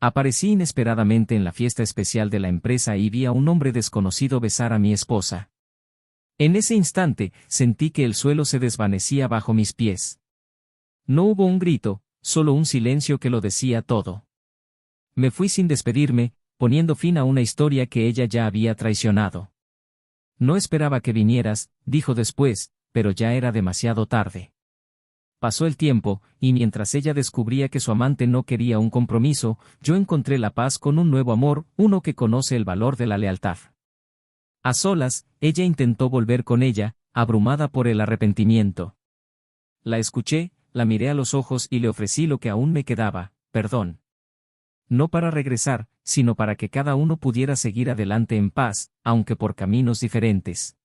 Aparecí inesperadamente en la fiesta especial de la empresa y vi a un hombre desconocido besar a mi esposa. En ese instante, sentí que el suelo se desvanecía bajo mis pies. No hubo un grito, solo un silencio que lo decía todo. Me fui sin despedirme, poniendo fin a una historia que ella ya había traicionado. No esperaba que vinieras, dijo después, pero ya era demasiado tarde. Pasó el tiempo, y mientras ella descubría que su amante no quería un compromiso, yo encontré la paz con un nuevo amor, uno que conoce el valor de la lealtad. A solas, ella intentó volver con ella, abrumada por el arrepentimiento. La escuché, la miré a los ojos y le ofrecí lo que aún me quedaba, perdón. No para regresar, sino para que cada uno pudiera seguir adelante en paz, aunque por caminos diferentes.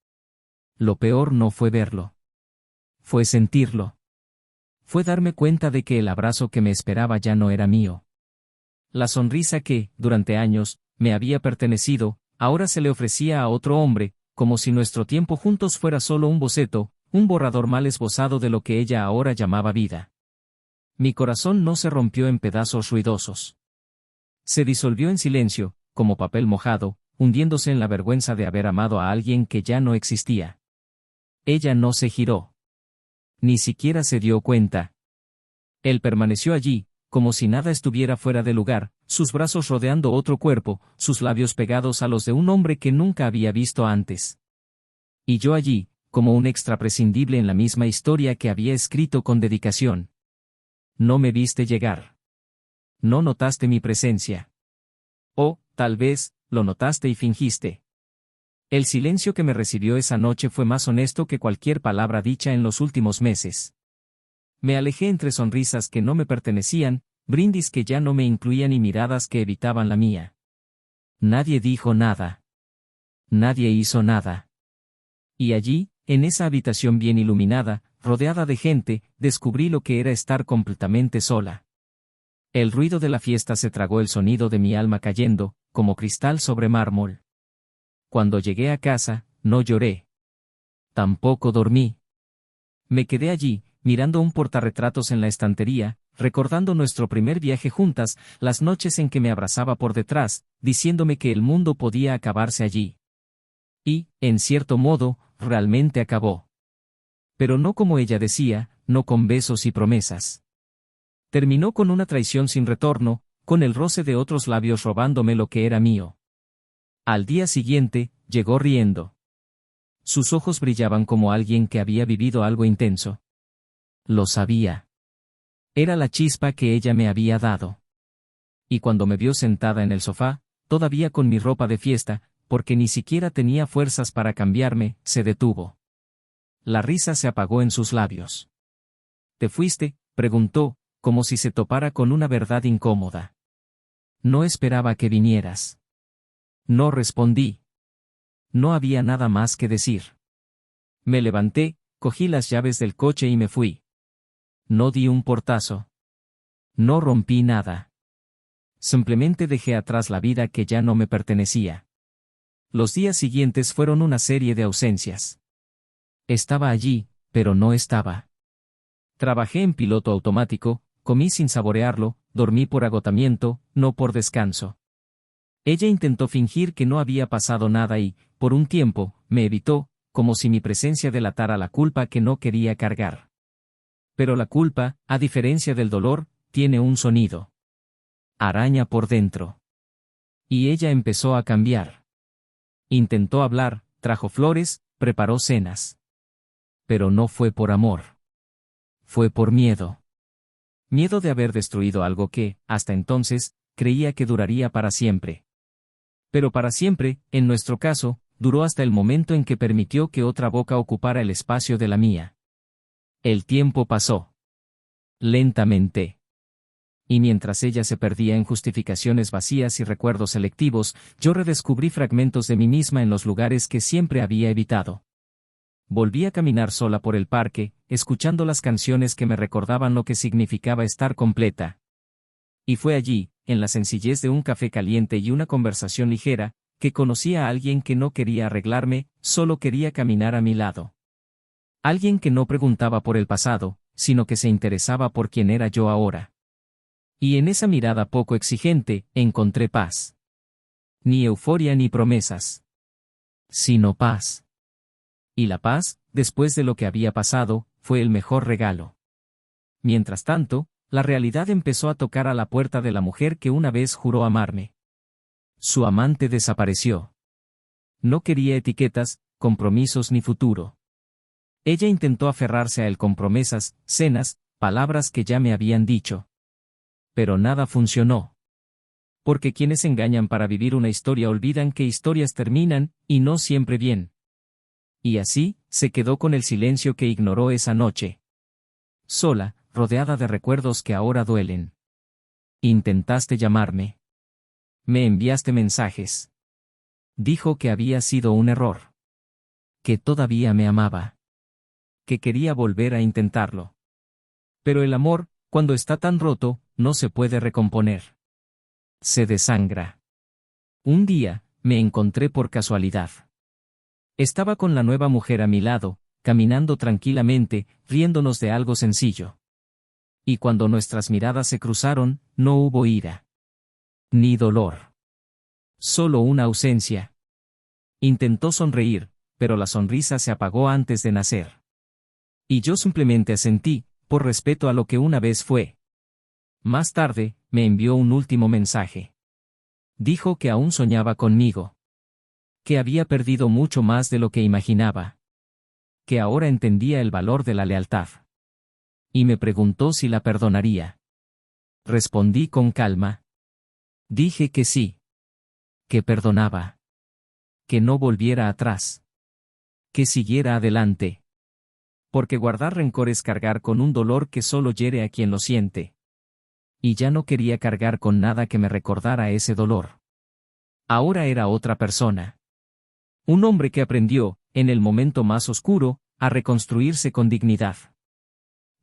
Lo peor no fue verlo. Fue sentirlo. Fue darme cuenta de que el abrazo que me esperaba ya no era mío. La sonrisa que, durante años, me había pertenecido, ahora se le ofrecía a otro hombre, como si nuestro tiempo juntos fuera solo un boceto, un borrador mal esbozado de lo que ella ahora llamaba vida. Mi corazón no se rompió en pedazos ruidosos. Se disolvió en silencio, como papel mojado, hundiéndose en la vergüenza de haber amado a alguien que ya no existía. Ella no se giró. Ni siquiera se dio cuenta. Él permaneció allí, como si nada estuviera fuera de lugar, sus brazos rodeando otro cuerpo, sus labios pegados a los de un hombre que nunca había visto antes. Y yo allí, como un extra prescindible en la misma historia que había escrito con dedicación. No me viste llegar. No notaste mi presencia. O, tal vez, lo notaste y fingiste. El silencio que me recibió esa noche fue más honesto que cualquier palabra dicha en los últimos meses. Me alejé entre sonrisas que no me pertenecían, brindis que ya no me incluían y miradas que evitaban la mía. Nadie dijo nada. Nadie hizo nada. Y allí, en esa habitación bien iluminada, rodeada de gente, descubrí lo que era estar completamente sola. El ruido de la fiesta se tragó el sonido de mi alma cayendo, como cristal sobre mármol. Cuando llegué a casa, no lloré. Tampoco dormí. Me quedé allí, mirando un portarretratos en la estantería, recordando nuestro primer viaje juntas, las noches en que me abrazaba por detrás, diciéndome que el mundo podía acabarse allí. Y, en cierto modo, realmente acabó. Pero no como ella decía, no con besos y promesas. Terminó con una traición sin retorno, con el roce de otros labios robándome lo que era mío. Al día siguiente, llegó riendo. Sus ojos brillaban como alguien que había vivido algo intenso. Lo sabía. Era la chispa que ella me había dado. Y cuando me vio sentada en el sofá, todavía con mi ropa de fiesta, porque ni siquiera tenía fuerzas para cambiarme, se detuvo. La risa se apagó en sus labios. ¿Te fuiste?, preguntó, como si se topara con una verdad incómoda. No esperaba que vinieras. No respondí. No había nada más que decir. Me levanté, cogí las llaves del coche y me fui. No di un portazo. No rompí nada. Simplemente dejé atrás la vida que ya no me pertenecía. Los días siguientes fueron una serie de ausencias. Estaba allí, pero no estaba. Trabajé en piloto automático, comí sin saborearlo, dormí por agotamiento, no por descanso. Ella intentó fingir que no había pasado nada y, por un tiempo, me evitó, como si mi presencia delatara la culpa que no quería cargar. Pero la culpa, a diferencia del dolor, tiene un sonido. Araña por dentro. Y ella empezó a cambiar. Intentó hablar, trajo flores, preparó cenas. Pero no fue por amor. Fue por miedo. Miedo de haber destruido algo que, hasta entonces, creía que duraría para siempre. Pero para siempre, en nuestro caso, duró hasta el momento en que permitió que otra boca ocupara el espacio de la mía. El tiempo pasó. Lentamente. Y mientras ella se perdía en justificaciones vacías y recuerdos selectivos, yo redescubrí fragmentos de mí misma en los lugares que siempre había evitado. Volví a caminar sola por el parque, escuchando las canciones que me recordaban lo que significaba estar completa. Y fue allí, en la sencillez de un café caliente y una conversación ligera, que conocí a alguien que no quería arreglarme, solo quería caminar a mi lado. Alguien que no preguntaba por el pasado, sino que se interesaba por quién era yo ahora. Y en esa mirada poco exigente, encontré paz. Ni euforia ni promesas. Sino paz. Y la paz, después de lo que había pasado, fue el mejor regalo. Mientras tanto, la realidad empezó a tocar a la puerta de la mujer que una vez juró amarme. Su amante desapareció. No quería etiquetas, compromisos ni futuro. Ella intentó aferrarse a él con promesas, cenas, palabras que ya me habían dicho. Pero nada funcionó. Porque quienes engañan para vivir una historia olvidan que historias terminan, y no siempre bien. Y así, se quedó con el silencio que ignoró esa noche. Sola, rodeada de recuerdos que ahora duelen. Intentaste llamarme. Me enviaste mensajes. Dijo que había sido un error. Que todavía me amaba. Que quería volver a intentarlo. Pero el amor, cuando está tan roto, no se puede recomponer. Se desangra. Un día, me encontré por casualidad. Estaba con la nueva mujer a mi lado, caminando tranquilamente, riéndonos de algo sencillo. Y cuando nuestras miradas se cruzaron, no hubo ira. Ni dolor. Solo una ausencia. Intentó sonreír, pero la sonrisa se apagó antes de nacer. Y yo simplemente asentí, por respeto a lo que una vez fue. Más tarde, me envió un último mensaje. Dijo que aún soñaba conmigo. Que había perdido mucho más de lo que imaginaba. Que ahora entendía el valor de la lealtad. Y me preguntó si la perdonaría. Respondí con calma. Dije que sí. Que perdonaba. Que no volviera atrás. Que siguiera adelante. Porque guardar rencor es cargar con un dolor que solo hiere a quien lo siente. Y ya no quería cargar con nada que me recordara ese dolor. Ahora era otra persona. Un hombre que aprendió, en el momento más oscuro, a reconstruirse con dignidad.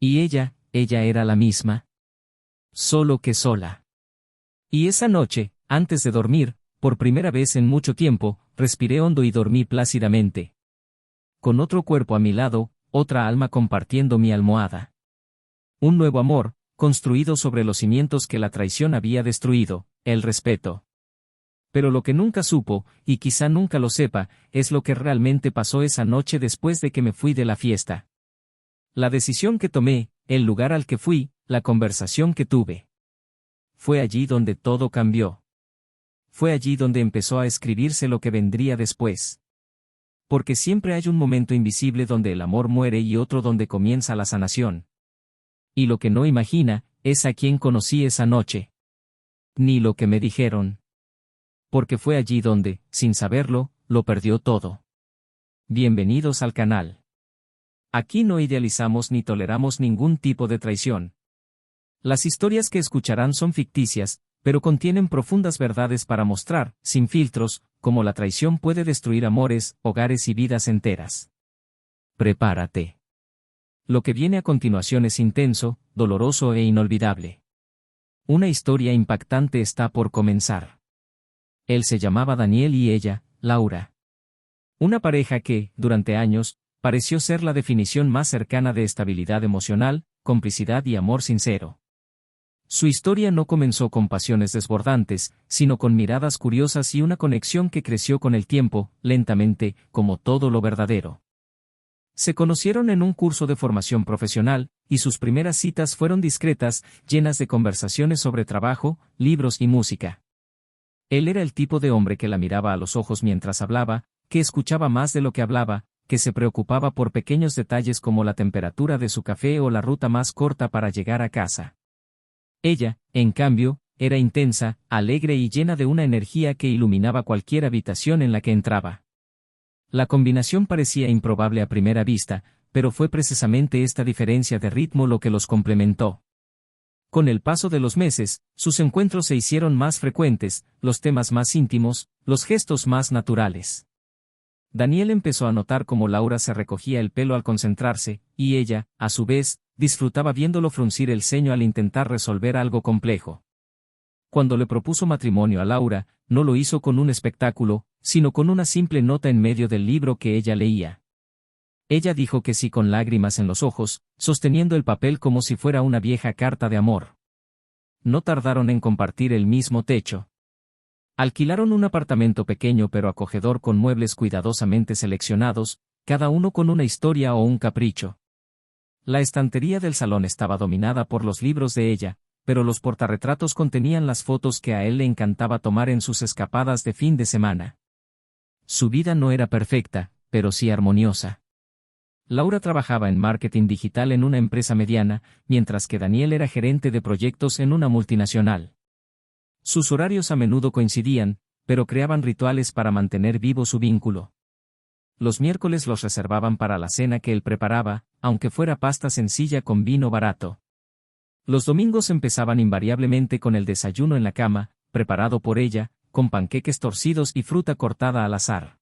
Y ella era la misma. Solo que sola. Y esa noche, antes de dormir, por primera vez en mucho tiempo, respiré hondo y dormí plácidamente. Con otro cuerpo a mi lado, otra alma compartiendo mi almohada. Un nuevo amor, construido sobre los cimientos que la traición había destruido, el respeto. Pero lo que nunca supo, y quizá nunca lo sepa, es lo que realmente pasó esa noche después de que me fui de la fiesta. La decisión que tomé, el lugar al que fui, la conversación que tuve. Fue allí donde todo cambió. Fue allí donde empezó a escribirse lo que vendría después. Porque siempre hay un momento invisible donde el amor muere y otro donde comienza la sanación. Y lo que no imagina, es a quien conocí esa noche. Ni lo que me dijeron. Porque fue allí donde, sin saberlo, lo perdió todo. Bienvenidos al canal. Aquí no idealizamos ni toleramos ningún tipo de traición. Las historias que escucharán son ficticias, pero contienen profundas verdades para mostrar, sin filtros, cómo la traición puede destruir amores, hogares y vidas enteras. Prepárate. Lo que viene a continuación es intenso, doloroso e inolvidable. Una historia impactante está por comenzar. Él se llamaba Daniel y ella, Laura. Una pareja que, durante años, pareció ser la definición más cercana de estabilidad emocional, complicidad y amor sincero. Su historia no comenzó con pasiones desbordantes, sino con miradas curiosas y una conexión que creció con el tiempo, lentamente, como todo lo verdadero. Se conocieron en un curso de formación profesional, y sus primeras citas fueron discretas, llenas de conversaciones sobre trabajo, libros y música. Él era el tipo de hombre que la miraba a los ojos mientras hablaba, que escuchaba más de lo que hablaba, que se preocupaba por pequeños detalles como la temperatura de su café o la ruta más corta para llegar a casa. Ella, en cambio, era intensa, alegre y llena de una energía que iluminaba cualquier habitación en la que entraba. La combinación parecía improbable a primera vista, pero fue precisamente esta diferencia de ritmo lo que los complementó. Con el paso de los meses, sus encuentros se hicieron más frecuentes, los temas más íntimos, los gestos más naturales. Daniel empezó a notar cómo Laura se recogía el pelo al concentrarse, y ella, a su vez, disfrutaba viéndolo fruncir el ceño al intentar resolver algo complejo. Cuando le propuso matrimonio a Laura, no lo hizo con un espectáculo, sino con una simple nota en medio del libro que ella leía. Ella dijo que sí con lágrimas en los ojos, sosteniendo el papel como si fuera una vieja carta de amor. no tardaron en compartir el mismo techo. Alquilaron un apartamento pequeño pero acogedor con muebles cuidadosamente seleccionados, cada uno con una historia o un capricho. La estantería del salón estaba dominada por los libros de ella, pero los portarretratos contenían las fotos que a él le encantaba tomar en sus escapadas de fin de semana. Su vida no era perfecta, pero sí armoniosa. Laura trabajaba en marketing digital en una empresa mediana, mientras que Daniel era gerente de proyectos en una multinacional. Sus horarios a menudo coincidían, pero creaban rituales para mantener vivo su vínculo. Los miércoles los reservaban para la cena que él preparaba, aunque fuera pasta sencilla con vino barato. Los domingos empezaban invariablemente con el desayuno en la cama, preparado por ella, con panqueques torcidos y fruta cortada al azar.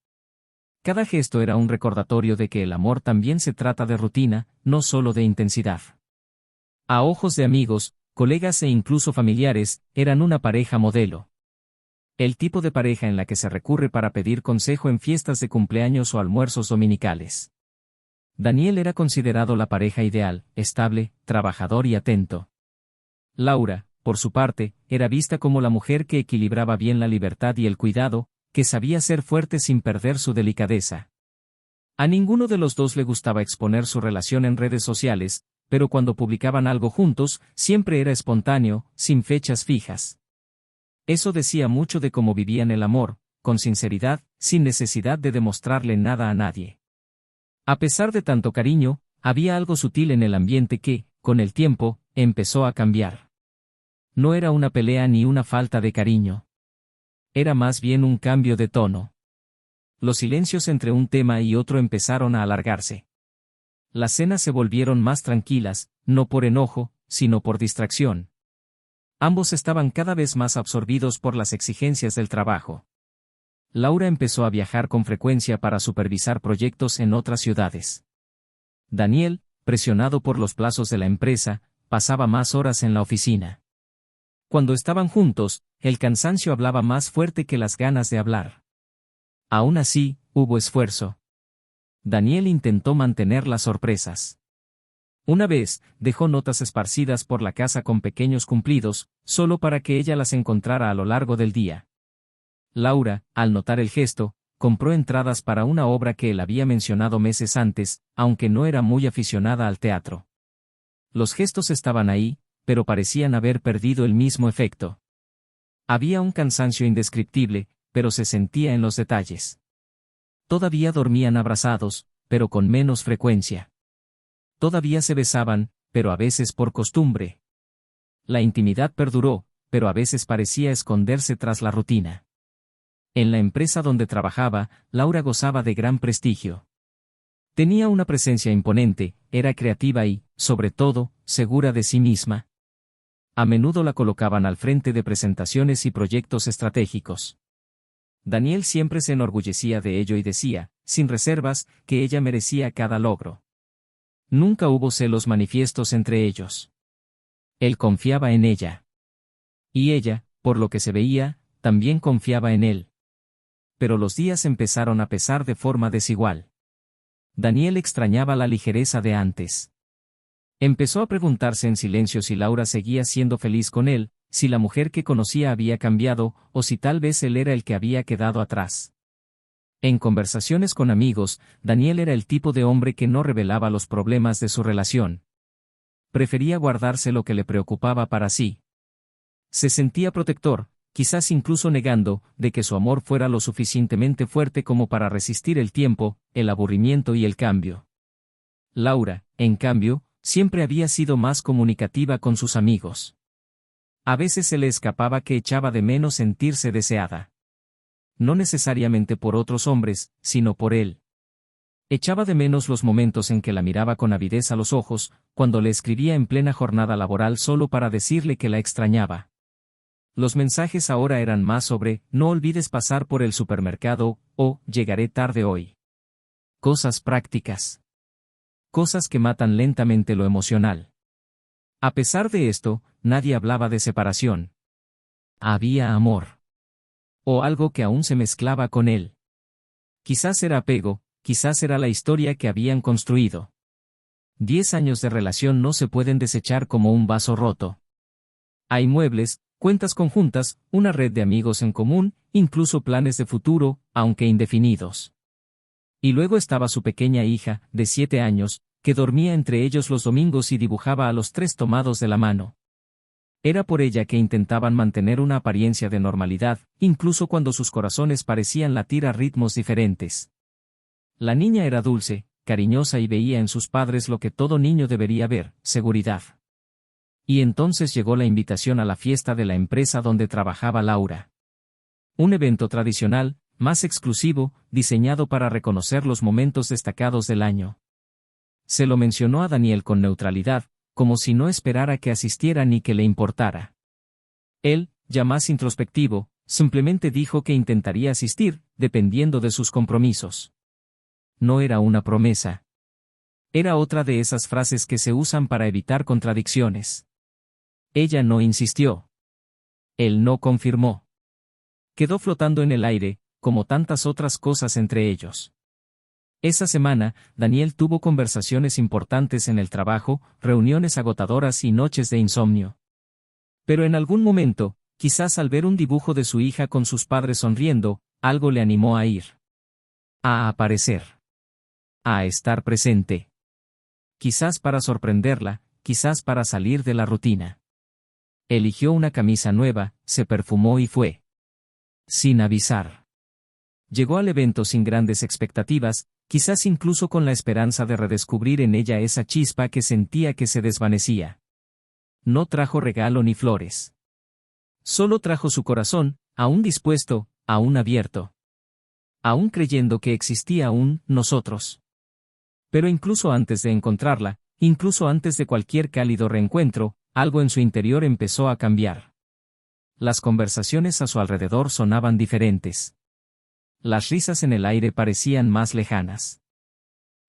Cada gesto era un recordatorio de que el amor también se trata de rutina, no solo de intensidad. A ojos de amigos, colegas e incluso familiares, eran una pareja modelo. El tipo de pareja en la que se recurre para pedir consejo en fiestas de cumpleaños o almuerzos dominicales. Daniel era considerado la pareja ideal, estable, trabajador y atento. Laura, por su parte, era vista como la mujer que equilibraba bien la libertad y el cuidado, que sabía ser fuerte sin perder su delicadeza. A ninguno de los dos le gustaba exponer su relación en redes sociales, pero cuando publicaban algo juntos, siempre era espontáneo, sin fechas fijas. Eso decía mucho de cómo vivían el amor, con sinceridad, sin necesidad de demostrarle nada a nadie. A pesar de tanto cariño, había algo sutil en el ambiente que, con el tiempo, empezó a cambiar. No era una pelea ni una falta de cariño. Era más bien un cambio de tono. Los silencios entre un tema y otro empezaron a alargarse. Las cenas se volvieron más tranquilas, no por enojo, sino por distracción. Ambos estaban cada vez más absorbidos por las exigencias del trabajo. Laura empezó a viajar con frecuencia para supervisar proyectos en otras ciudades. Daniel, presionado por los plazos de la empresa, pasaba más horas en la oficina. Cuando estaban juntos, el cansancio hablaba más fuerte que las ganas de hablar. Aún así, hubo esfuerzo. Daniel intentó mantener las sorpresas. Una vez, dejó notas esparcidas por la casa con pequeños cumplidos, solo para que ella las encontrara a lo largo del día. Laura, al notar el gesto, compró entradas para una obra que él había mencionado meses antes, aunque no era muy aficionada al teatro. Los gestos estaban ahí, pero parecían haber perdido el mismo efecto. Había un cansancio indescriptible, pero se sentía en los detalles. Todavía dormían abrazados, pero con menos frecuencia. Todavía se besaban, pero a veces por costumbre. La intimidad perduró, pero a veces parecía esconderse tras la rutina. En la empresa donde trabajaba, Laura gozaba de gran prestigio. Tenía una presencia imponente, era creativa y, sobre todo, segura de sí misma. A menudo la colocaban al frente de presentaciones y proyectos estratégicos. Daniel siempre se enorgullecía de ello y decía, sin reservas, que ella merecía cada logro. Nunca hubo celos manifiestos entre ellos. Él confiaba en ella. Y ella, por lo que se veía, también confiaba en él. Pero los días empezaron a pesar de forma desigual. Daniel extrañaba la ligereza de antes. Empezó a preguntarse en silencio si Laura seguía siendo feliz con él, si la mujer que conocía había cambiado, o si tal vez él era el que había quedado atrás. En conversaciones con amigos, Daniel era el tipo de hombre que no revelaba los problemas de su relación. Prefería guardarse lo que le preocupaba para sí. Se sentía protector, quizás incluso negando, de que su amor fuera lo suficientemente fuerte como para resistir el tiempo, el aburrimiento y el cambio. Laura, en cambio, siempre había sido más comunicativa con sus amigos. A veces se le escapaba que echaba de menos sentirse deseada. No necesariamente por otros hombres, sino por él. Echaba de menos los momentos en que la miraba con avidez a los ojos, cuando le escribía en plena jornada laboral solo para decirle que la extrañaba. Los mensajes ahora eran más sobre, no olvides pasar por el supermercado, o, llegaré tarde hoy. Cosas prácticas. Cosas que matan lentamente lo emocional. A pesar de esto, nadie hablaba de separación. Había amor. O algo que aún se mezclaba con él. Quizás era apego, quizás era la historia que habían construido. 10 años de relación no se pueden desechar como un vaso roto. Hay muebles, cuentas conjuntas, una red de amigos en común, incluso planes de futuro, aunque indefinidos. Y luego estaba su pequeña hija, de 7 años, que dormía entre ellos los domingos y dibujaba a los tres tomados de la mano. Era por ella que intentaban mantener una apariencia de normalidad, incluso cuando sus corazones parecían latir a ritmos diferentes. La niña era dulce, cariñosa y veía en sus padres lo que todo niño debería ver, seguridad. Y entonces llegó la invitación a la fiesta de la empresa donde trabajaba Laura. Un evento tradicional, más exclusivo, diseñado para reconocer los momentos destacados del año. Se lo mencionó a Daniel con neutralidad, como si no esperara que asistiera ni que le importara. Él, ya más introspectivo, simplemente dijo que intentaría asistir, dependiendo de sus compromisos. No era una promesa. Era otra de esas frases que se usan para evitar contradicciones. Ella no insistió. Él no confirmó. Quedó flotando en el aire, como tantas otras cosas entre ellos. Esa semana, Daniel tuvo conversaciones importantes en el trabajo, reuniones agotadoras y noches de insomnio. Pero en algún momento, quizás al ver un dibujo de su hija con sus padres sonriendo, algo le animó a ir. A aparecer. A estar presente. Quizás para sorprenderla, quizás para salir de la rutina. Eligió una camisa nueva, se perfumó y fue. Sin avisar. Llegó al evento sin grandes expectativas, quizás incluso con la esperanza de redescubrir en ella esa chispa que sentía que se desvanecía. No trajo regalo ni flores. Solo trajo su corazón, aún dispuesto, aún abierto. Aún creyendo que existía un nosotros. Pero incluso antes de encontrarla, incluso antes de cualquier cálido reencuentro, algo en su interior empezó a cambiar. Las conversaciones a su alrededor sonaban diferentes. Las risas en el aire parecían más lejanas.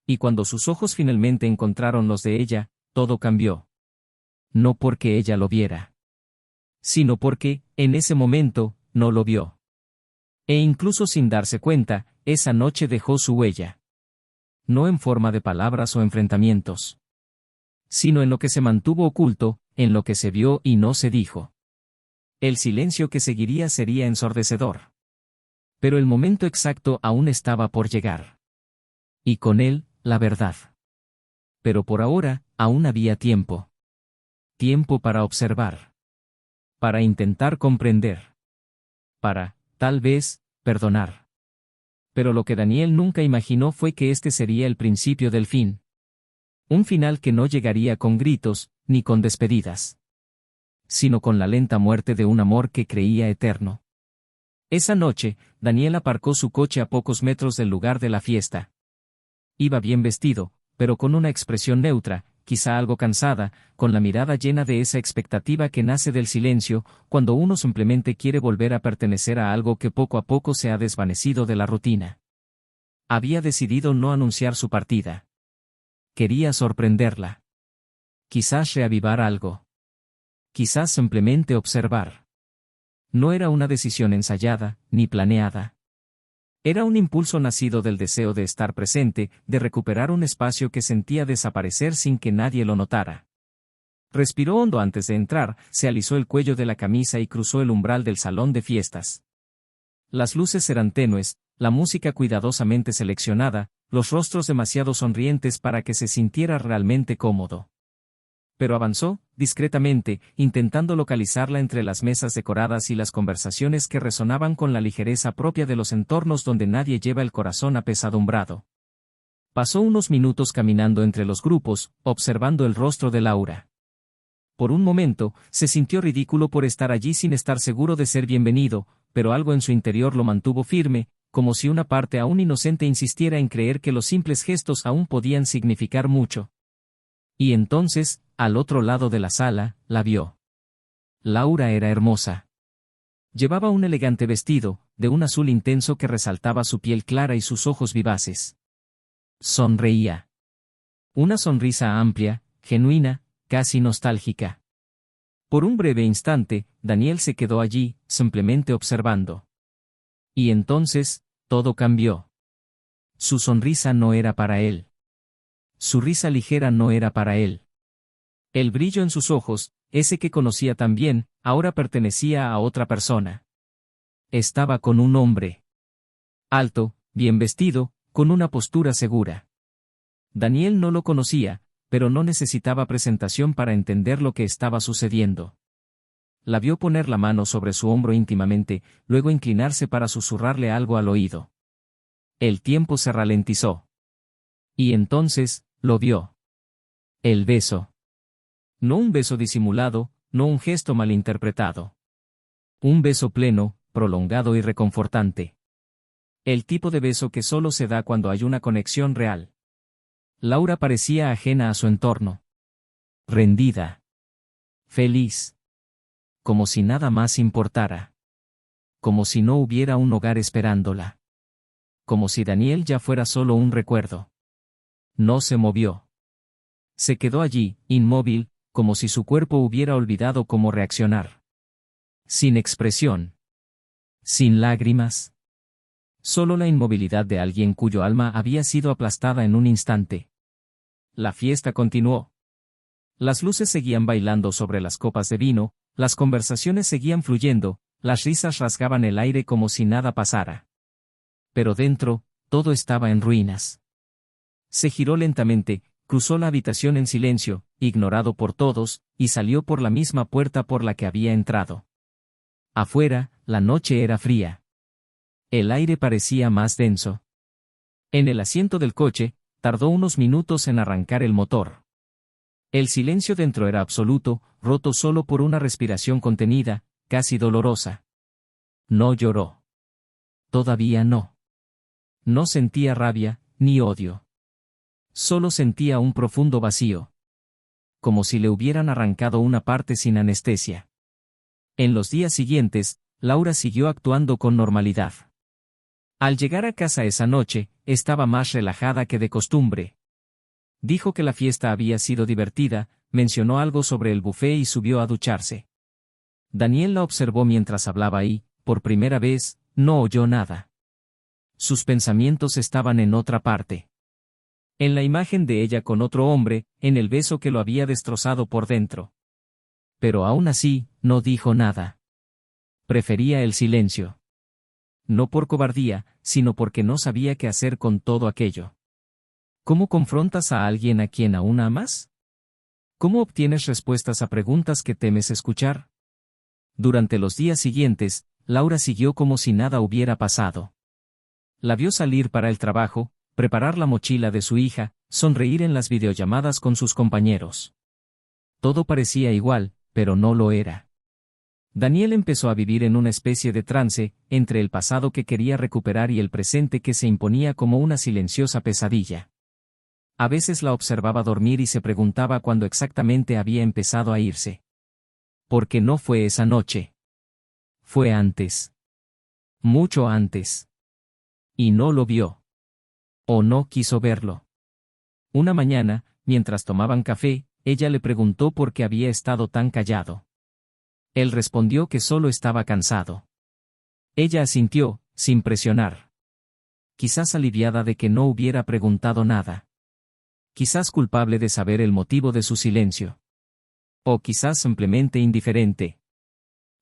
Y cuando sus ojos finalmente encontraron los de ella, todo cambió. No porque ella lo viera. Sino porque, en ese momento, no lo vio. E incluso sin darse cuenta, esa noche dejó su huella. No en forma de palabras o enfrentamientos. Sino en lo que se mantuvo oculto, en lo que se vio y no se dijo. El silencio que seguiría sería ensordecedor. Pero el momento exacto aún estaba por llegar. Y con él, la verdad. Pero por ahora, aún había tiempo. Tiempo para observar. Para intentar comprender. Para, tal vez, perdonar. Pero lo que Daniel nunca imaginó fue que este sería el principio del fin. Un final que no llegaría con gritos, ni con despedidas. Sino con la lenta muerte de un amor que creía eterno. Esa noche, Daniel aparcó su coche a pocos metros del lugar de la fiesta. Iba bien vestido, pero con una expresión neutra, quizá algo cansada, con la mirada llena de esa expectativa que nace del silencio, cuando uno simplemente quiere volver a pertenecer a algo que poco a poco se ha desvanecido de la rutina. Había decidido no anunciar su partida. Quería sorprenderla. Quizás reavivar algo. Quizás simplemente observar. No era una decisión ensayada, ni planeada. Era un impulso nacido del deseo de estar presente, de recuperar un espacio que sentía desaparecer sin que nadie lo notara. Respiró hondo antes de entrar, se alisó el cuello de la camisa y cruzó el umbral del salón de fiestas. Las luces eran tenues, la música cuidadosamente seleccionada, los rostros demasiado sonrientes para que se sintiera realmente cómodo. Pero avanzó, discretamente, intentando localizarla entre las mesas decoradas y las conversaciones que resonaban con la ligereza propia de los entornos donde nadie lleva el corazón apesadumbrado. Pasó unos minutos caminando entre los grupos, observando el rostro de Laura. Por un momento, se sintió ridículo por estar allí sin estar seguro de ser bienvenido, pero algo en su interior lo mantuvo firme, como si una parte aún inocente insistiera en creer que los simples gestos aún podían significar mucho. Y entonces, al otro lado de la sala, la vio. Laura era hermosa. Llevaba un elegante vestido, de un azul intenso que resaltaba su piel clara y sus ojos vivaces. Sonreía. Una sonrisa amplia, genuina, casi nostálgica. Por un breve instante, Daniel se quedó allí, simplemente observando. Y entonces, todo cambió. Su sonrisa no era para él. Su risa ligera no era para él. El brillo en sus ojos, ese que conocía tan bien, ahora pertenecía a otra persona. Estaba con un hombre alto, bien vestido, con una postura segura. Daniel no lo conocía, pero no necesitaba presentación para entender lo que estaba sucediendo. La vio poner la mano sobre su hombro íntimamente, luego inclinarse para susurrarle algo al oído. El tiempo se ralentizó. Y entonces, lo vio. El beso. No un beso disimulado, no un gesto malinterpretado. Un beso pleno, prolongado y reconfortante. El tipo de beso que solo se da cuando hay una conexión real. Laura parecía ajena a su entorno. Rendida. Feliz. Como si nada más importara. Como si no hubiera un hogar esperándola. Como si Daniel ya fuera solo un recuerdo. No se movió. Se quedó allí, inmóvil, como si su cuerpo hubiera olvidado cómo reaccionar. Sin expresión. Sin lágrimas. Solo la inmovilidad de alguien cuyo alma había sido aplastada en un instante. La fiesta continuó. Las luces seguían bailando sobre las copas de vino, las conversaciones seguían fluyendo, las risas rasgaban el aire como si nada pasara. Pero dentro, todo estaba en ruinas. Se giró lentamente, cruzó la habitación en silencio, ignorado por todos, y salió por la misma puerta por la que había entrado. Afuera, la noche era fría. El aire parecía más denso. En el asiento del coche, tardó unos minutos en arrancar el motor. El silencio dentro era absoluto, roto solo por una respiración contenida, casi dolorosa. No lloró. Todavía no. No sentía rabia, ni odio. Solo sentía un profundo vacío. Como si le hubieran arrancado una parte sin anestesia. En los días siguientes, Laura siguió actuando con normalidad. Al llegar a casa esa noche, estaba más relajada que de costumbre. Dijo que la fiesta había sido divertida, mencionó algo sobre el buffet y subió a ducharse. Daniel la observó mientras hablaba y, por primera vez, no oyó nada. Sus pensamientos estaban en otra parte. En la imagen de ella con otro hombre, en el beso que lo había destrozado por dentro. Pero aún así, no dijo nada. Prefería el silencio. No por cobardía, sino porque no sabía qué hacer con todo aquello. ¿Cómo confrontas a alguien a quien aún amas? ¿Cómo obtienes respuestas a preguntas que temes escuchar? Durante los días siguientes, Laura siguió como si nada hubiera pasado. La vio salir para el trabajo, preparar la mochila de su hija, sonreír en las videollamadas con sus compañeros. Todo parecía igual, pero no lo era. Daniel empezó a vivir en una especie de trance, entre el pasado que quería recuperar y el presente que se imponía como una silenciosa pesadilla. A veces la observaba dormir y se preguntaba cuándo exactamente había empezado a irse. ¿Por qué no fue esa noche? Fue antes. Mucho antes. Y no lo vio. O no quiso verlo. Una mañana, mientras tomaban café, ella le preguntó por qué había estado tan callado. Él respondió que solo estaba cansado. Ella asintió, sin presionar. Quizás aliviada de que no hubiera preguntado nada. Quizás culpable de saber el motivo de su silencio. O quizás simplemente indiferente.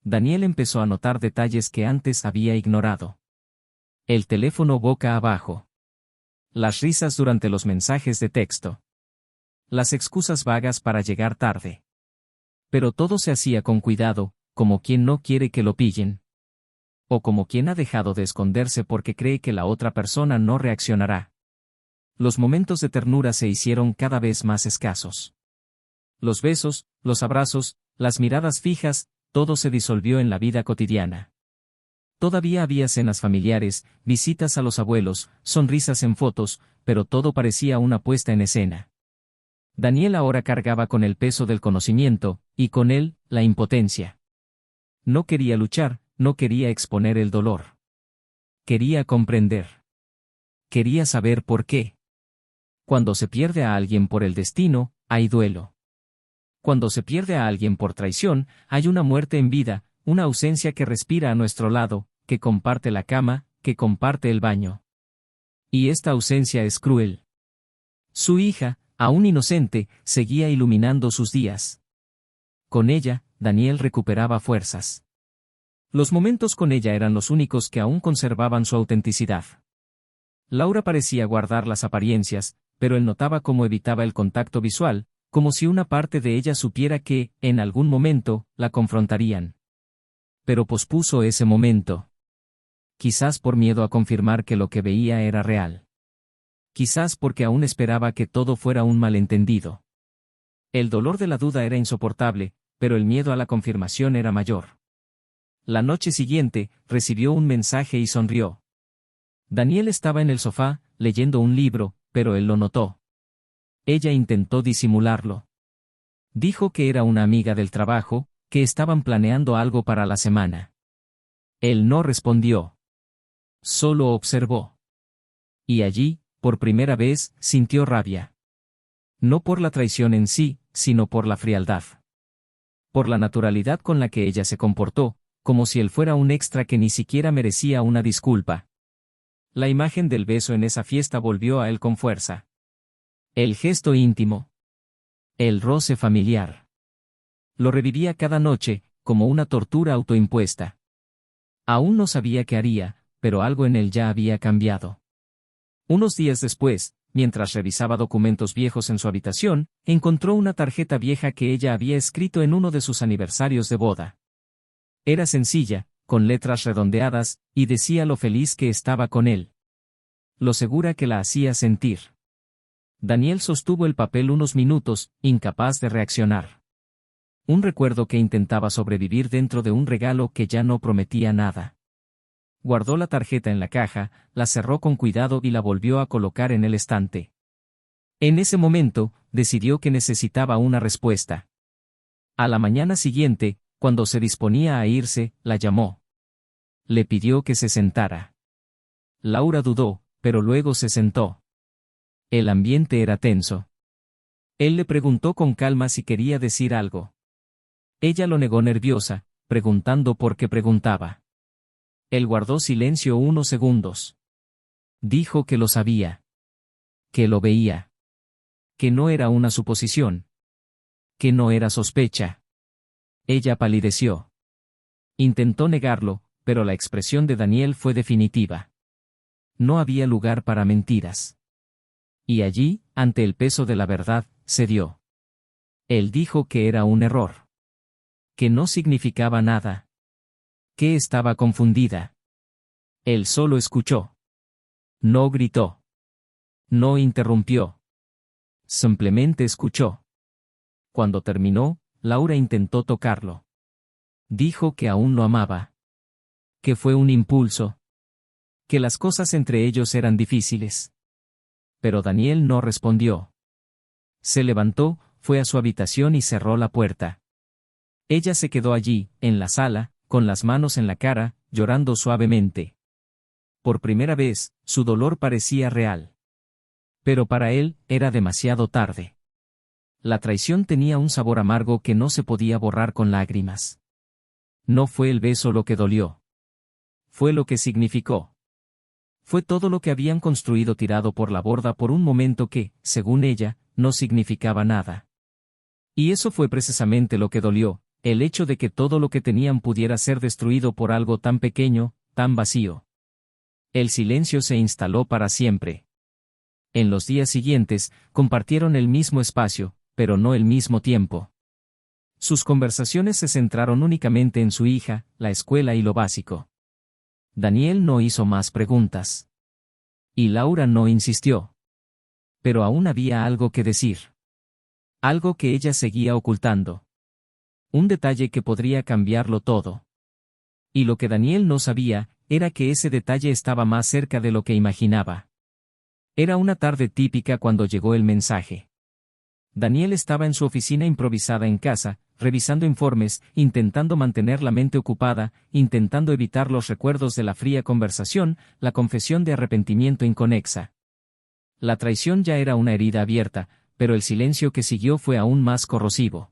Daniel empezó a notar detalles que antes había ignorado. El teléfono boca abajo. Las risas durante los mensajes de texto. Las excusas vagas para llegar tarde. Pero todo se hacía con cuidado, como quien no quiere que lo pillen. O como quien ha dejado de esconderse porque cree que la otra persona no reaccionará. Los momentos de ternura se hicieron cada vez más escasos. Los besos, los abrazos, las miradas fijas, todo se disolvió en la vida cotidiana. Todavía había cenas familiares, visitas a los abuelos, sonrisas en fotos, pero todo parecía una puesta en escena. Daniel ahora cargaba con el peso del conocimiento, y con él, la impotencia. No quería luchar, no quería exponer el dolor. Quería comprender. Quería saber por qué. Cuando se pierde a alguien por el destino, hay duelo. Cuando se pierde a alguien por traición, hay una muerte en vida, una ausencia que respira a nuestro lado, que comparte la cama, que comparte el baño. Y esta ausencia es cruel. Su hija, aún inocente, seguía iluminando sus días. Con ella, Daniel recuperaba fuerzas. Los momentos con ella eran los únicos que aún conservaban su autenticidad. Laura parecía guardar las apariencias, pero él notaba cómo evitaba el contacto visual, como si una parte de ella supiera que, en algún momento, la confrontarían. Pero pospuso ese momento. Quizás por miedo a confirmar que lo que veía era real. Quizás porque aún esperaba que todo fuera un malentendido. El dolor de la duda era insoportable, pero el miedo a la confirmación era mayor. La noche siguiente, recibió un mensaje y sonrió. Daniel estaba en el sofá, leyendo un libro, pero él lo notó. Ella intentó disimularlo. Dijo que era una amiga del trabajo, que estaban planeando algo para la semana. Él no respondió. Solo observó. Y allí, por primera vez, sintió rabia. No por la traición en sí, sino por la frialdad. Por la naturalidad con la que ella se comportó, como si él fuera un extra que ni siquiera merecía una disculpa. La imagen del beso en esa fiesta volvió a él con fuerza. El gesto íntimo. El roce familiar. Lo revivía cada noche, como una tortura autoimpuesta. Aún no sabía qué haría, pero algo en él ya había cambiado. Unos días después, mientras revisaba documentos viejos en su habitación, encontró una tarjeta vieja que ella había escrito en uno de sus aniversarios de boda. Era sencilla, con letras redondeadas, y decía lo feliz que estaba con él. Lo segura que la hacía sentir. Daniel sostuvo el papel unos minutos, incapaz de reaccionar. Un recuerdo que intentaba sobrevivir dentro de un regalo que ya no prometía nada. Guardó la tarjeta en la caja, la cerró con cuidado y la volvió a colocar en el estante. En ese momento, decidió que necesitaba una respuesta. A la mañana siguiente, cuando se disponía a irse, la llamó. Le pidió que se sentara. Laura dudó, pero luego se sentó. El ambiente era tenso. Él le preguntó con calma si quería decir algo. Ella lo negó nerviosa, preguntando por qué preguntaba. Él guardó silencio unos segundos. Dijo que lo sabía. Que lo veía. Que no era una suposición. Que no era sospecha. Ella palideció. Intentó negarlo, pero la expresión de Daniel fue definitiva. No había lugar para mentiras. Y allí, ante el peso de la verdad, cedió. Él dijo que era un error. Que no significaba nada. Que estaba confundida. Él solo escuchó. No gritó. No interrumpió. Simplemente escuchó. Cuando terminó, Laura intentó tocarlo. Dijo que aún lo amaba. Que fue un impulso. Que las cosas entre ellos eran difíciles. Pero Daniel no respondió. Se levantó, fue a su habitación y cerró la puerta. Ella se quedó allí, en la sala, con las manos en la cara, llorando suavemente. Por primera vez, su dolor parecía real. Pero para él, era demasiado tarde. La traición tenía un sabor amargo que no se podía borrar con lágrimas. No fue el beso lo que dolió. Fue lo que significó. Fue todo lo que habían construido tirado por la borda por un momento que, según ella, no significaba nada. Y eso fue precisamente lo que dolió, el hecho de que todo lo que tenían pudiera ser destruido por algo tan pequeño, tan vacío. El silencio se instaló para siempre. En los días siguientes, compartieron el mismo espacio, pero no el mismo tiempo. Sus conversaciones se centraron únicamente en su hija, la escuela y lo básico. Daniel no hizo más preguntas. Y Laura no insistió. Pero aún había algo que decir. Algo que ella seguía ocultando. Un detalle que podría cambiarlo todo. Y lo que Daniel no sabía, era que ese detalle estaba más cerca de lo que imaginaba. Era una tarde típica cuando llegó el mensaje. Daniel estaba en su oficina improvisada en casa, revisando informes, intentando mantener la mente ocupada, intentando evitar los recuerdos de la fría conversación, la confesión de arrepentimiento inconexa. La traición ya era una herida abierta, pero el silencio que siguió fue aún más corrosivo.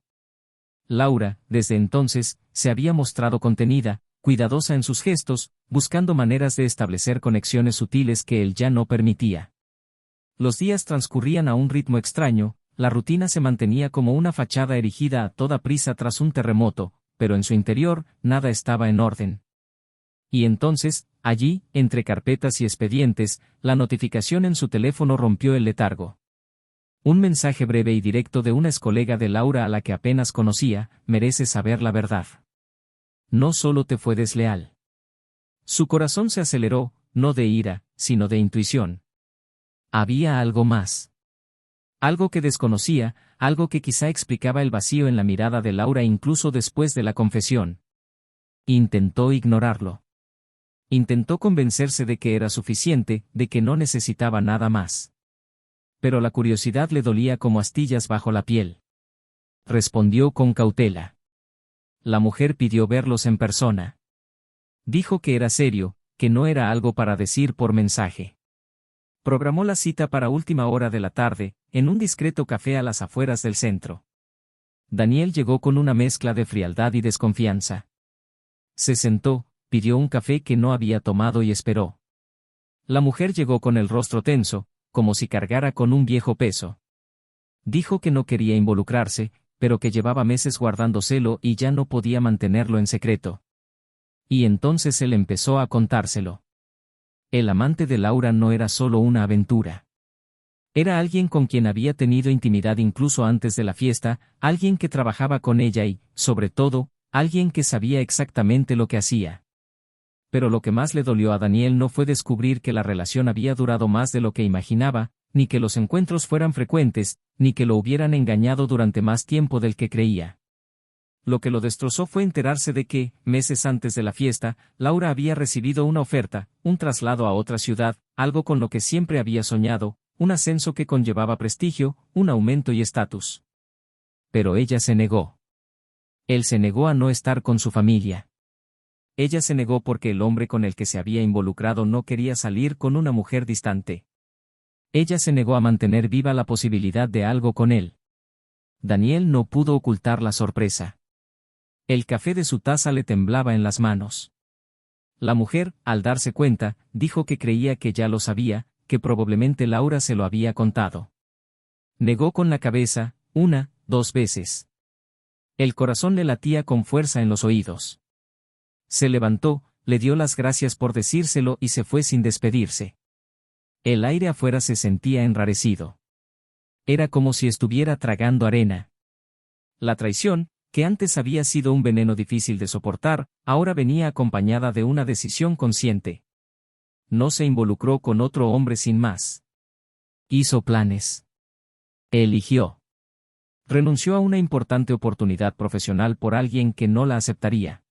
Laura, desde entonces, se había mostrado contenida, cuidadosa en sus gestos, buscando maneras de establecer conexiones sutiles que él ya no permitía. Los días transcurrían a un ritmo extraño, la rutina se mantenía como una fachada erigida a toda prisa tras un terremoto, pero en su interior, nada estaba en orden. Y entonces, allí, entre carpetas y expedientes, la notificación en su teléfono rompió el letargo. Un mensaje breve y directo de una excolega de Laura a la que apenas conocía: mereces saber la verdad. No solo te fue desleal. Su corazón se aceleró, no de ira, sino de intuición. Había algo más. Algo que desconocía, algo que quizá explicaba el vacío en la mirada de Laura incluso después de la confesión. Intentó ignorarlo. Intentó convencerse de que era suficiente, de que no necesitaba nada más. Pero la curiosidad le dolía como astillas bajo la piel. Respondió con cautela. La mujer pidió verlos en persona. Dijo que era serio, que no era algo para decir por mensaje. Programó la cita para última hora de la tarde, en un discreto café a las afueras del centro. Daniel llegó con una mezcla de frialdad y desconfianza. Se sentó, pidió un café que no había tomado y esperó. La mujer llegó con el rostro tenso, como si cargara con un viejo peso. Dijo que no quería involucrarse, pero que llevaba meses guardándoselo y ya no podía mantenerlo en secreto. Y entonces él empezó a contárselo. El amante de Laura no era solo una aventura. Era alguien con quien había tenido intimidad incluso antes de la fiesta, alguien que trabajaba con ella y, sobre todo, alguien que sabía exactamente lo que hacía. Pero lo que más le dolió a Daniel no fue descubrir que la relación había durado más de lo que imaginaba, ni que los encuentros fueran frecuentes, ni que lo hubieran engañado durante más tiempo del que creía. Lo que lo destrozó fue enterarse de que, meses antes de la fiesta, Laura había recibido una oferta, un traslado a otra ciudad, algo con lo que siempre había soñado, un ascenso que conllevaba prestigio, un aumento y estatus. Pero ella se negó. Él se negó a no estar con su familia. Ella se negó porque el hombre con el que se había involucrado no quería salir con una mujer distante. Ella se negó a mantener viva la posibilidad de algo con él. Daniel no pudo ocultar la sorpresa. El café de su taza le temblaba en las manos. La mujer, al darse cuenta, dijo que creía que ya lo sabía, que probablemente Laura se lo había contado. Negó con la cabeza, 1, 2 veces. El corazón le latía con fuerza en los oídos. Se levantó, le dio las gracias por decírselo y se fue sin despedirse. El aire afuera se sentía enrarecido. Era como si estuviera tragando arena. La traición, que antes había sido un veneno difícil de soportar, ahora venía acompañada de una decisión consciente. No se involucró con otro hombre sin más. Hizo planes. Eligió. Renunció a una importante oportunidad profesional por alguien que no la aceptaría.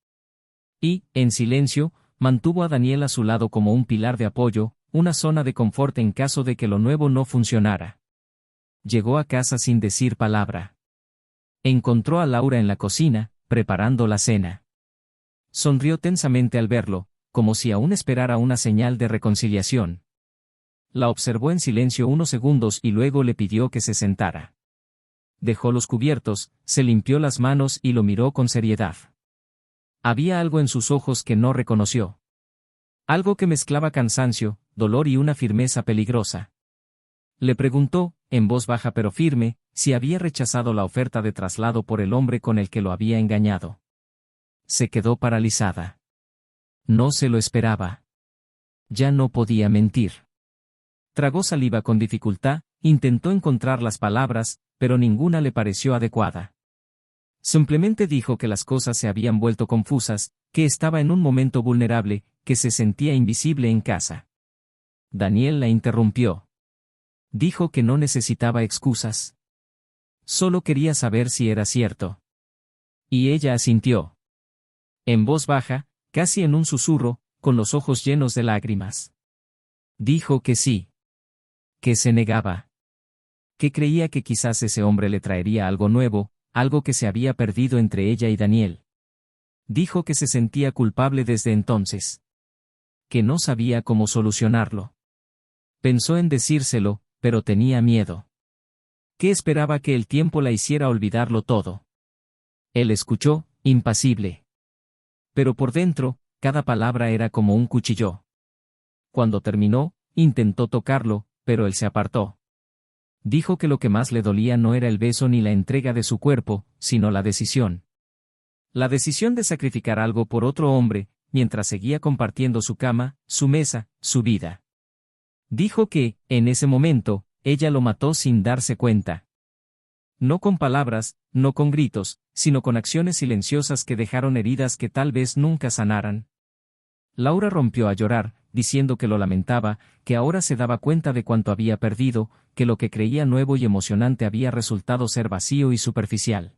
Y, en silencio, mantuvo a Daniel a su lado como un pilar de apoyo, una zona de confort en caso de que lo nuevo no funcionara. Llegó a casa sin decir palabra. Encontró a Laura en la cocina, preparando la cena. Sonrió tensamente al verlo, como si aún esperara una señal de reconciliación. La observó en silencio unos segundos y luego le pidió que se sentara. Dejó los cubiertos, se limpió las manos y lo miró con seriedad. Había algo en sus ojos que no reconoció. Algo que mezclaba cansancio, dolor y una firmeza peligrosa. Le preguntó, en voz baja pero firme, si había rechazado la oferta de traslado por el hombre con el que lo había engañado. Se quedó paralizada. No se lo esperaba. Ya no podía mentir. Tragó saliva con dificultad, intentó encontrar las palabras, pero ninguna le pareció adecuada. Simplemente dijo que las cosas se habían vuelto confusas, que estaba en un momento vulnerable, que se sentía invisible en casa. Daniel la interrumpió. Dijo que no necesitaba excusas. Solo quería saber si era cierto. Y ella asintió. En voz baja, casi en un susurro, con los ojos llenos de lágrimas. Dijo que sí. Que se negaba. Que creía que quizás ese hombre le traería algo nuevo, algo que se había perdido entre ella y Daniel. Dijo que se sentía culpable desde entonces. Que no sabía cómo solucionarlo. Pensó en decírselo, pero tenía miedo. Que esperaba que el tiempo la hiciera olvidarlo todo. Él escuchó, impasible. Pero por dentro, cada palabra era como un cuchillo. Cuando terminó, intentó tocarlo, pero él se apartó. Dijo que lo que más le dolía no era el beso ni la entrega de su cuerpo, sino la decisión. La decisión de sacrificar algo por otro hombre, mientras seguía compartiendo su cama, su mesa, su vida. Dijo que, en ese momento, ella lo mató sin darse cuenta. No con palabras, no con gritos, sino con acciones silenciosas que dejaron heridas que tal vez nunca sanaran. Laura rompió a llorar, diciendo que lo lamentaba, que ahora se daba cuenta de cuánto había perdido, que lo que creía nuevo y emocionante había resultado ser vacío y superficial.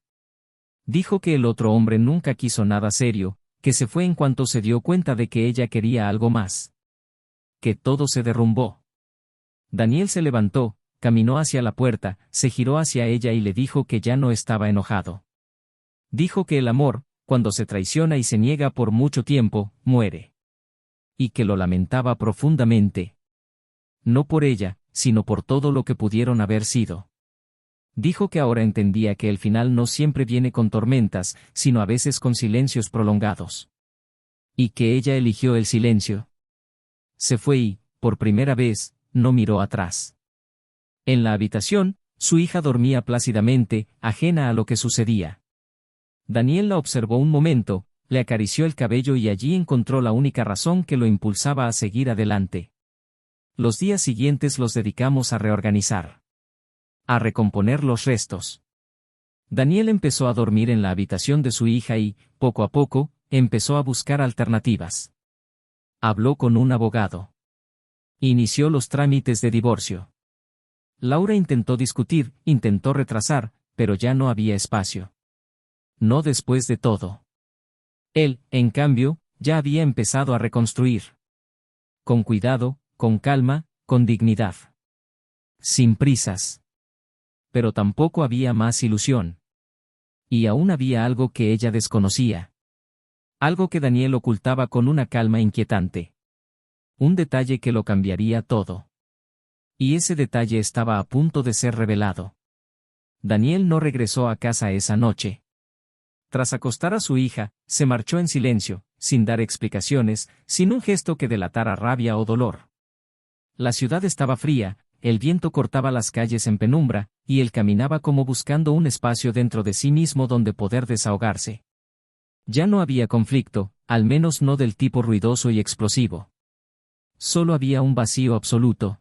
Dijo que el otro hombre nunca quiso nada serio, que se fue en cuanto se dio cuenta de que ella quería algo más. Que todo se derrumbó. Daniel se levantó, caminó hacia la puerta, se giró hacia ella y le dijo que ya no estaba enojado. Dijo que el amor, cuando se traiciona y se niega por mucho tiempo, muere. Y que lo lamentaba profundamente. No por ella, sino por todo lo que pudieron haber sido. Dijo que ahora entendía que el final no siempre viene con tormentas, sino a veces con silencios prolongados. Y que ella eligió el silencio. Se fue y, por primera vez, no miró atrás. En la habitación, su hija dormía plácidamente, ajena a lo que sucedía. Daniel la observó un momento, le acarició el cabello y allí encontró la única razón que lo impulsaba a seguir adelante. Los días siguientes los dedicamos a reorganizar. A recomponer los restos. Daniel empezó a dormir en la habitación de su hija y, poco a poco, empezó a buscar alternativas. Habló con un abogado. Inició los trámites de divorcio. Laura intentó discutir, intentó retrasar, pero ya no había espacio. No después de todo. Él, en cambio, ya había empezado a reconstruir. Con cuidado, con calma, con dignidad. Sin prisas. Pero tampoco había más ilusión. Y aún había algo que ella desconocía. Algo que Daniel ocultaba con una calma inquietante. Un detalle que lo cambiaría todo. Y ese detalle estaba a punto de ser revelado. Daniel no regresó a casa esa noche. Tras acostar a su hija, se marchó en silencio, sin dar explicaciones, sin un gesto que delatara rabia o dolor. La ciudad estaba fría, el viento cortaba las calles en penumbra, y él caminaba como buscando un espacio dentro de sí mismo donde poder desahogarse. Ya no había conflicto, al menos no del tipo ruidoso y explosivo. Solo había un vacío absoluto.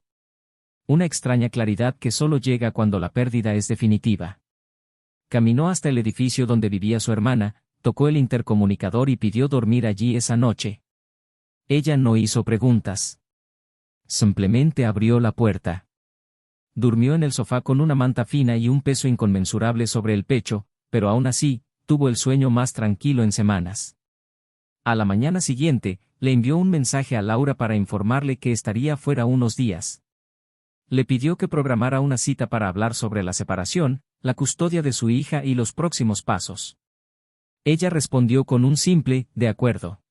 Una extraña claridad que solo llega cuando la pérdida es definitiva. Caminó hasta el edificio donde vivía su hermana, tocó el intercomunicador y pidió dormir allí esa noche. Ella no hizo preguntas. Simplemente abrió la puerta. Durmió en el sofá con una manta fina y un peso inconmensurable sobre el pecho, pero aún así, tuvo el sueño más tranquilo en semanas. A la mañana siguiente, le envió un mensaje a Laura para informarle que estaría fuera unos días. Le pidió que programara una cita para hablar sobre la separación, la custodia de su hija y los próximos pasos. Ella respondió con un simple, de acuerdo.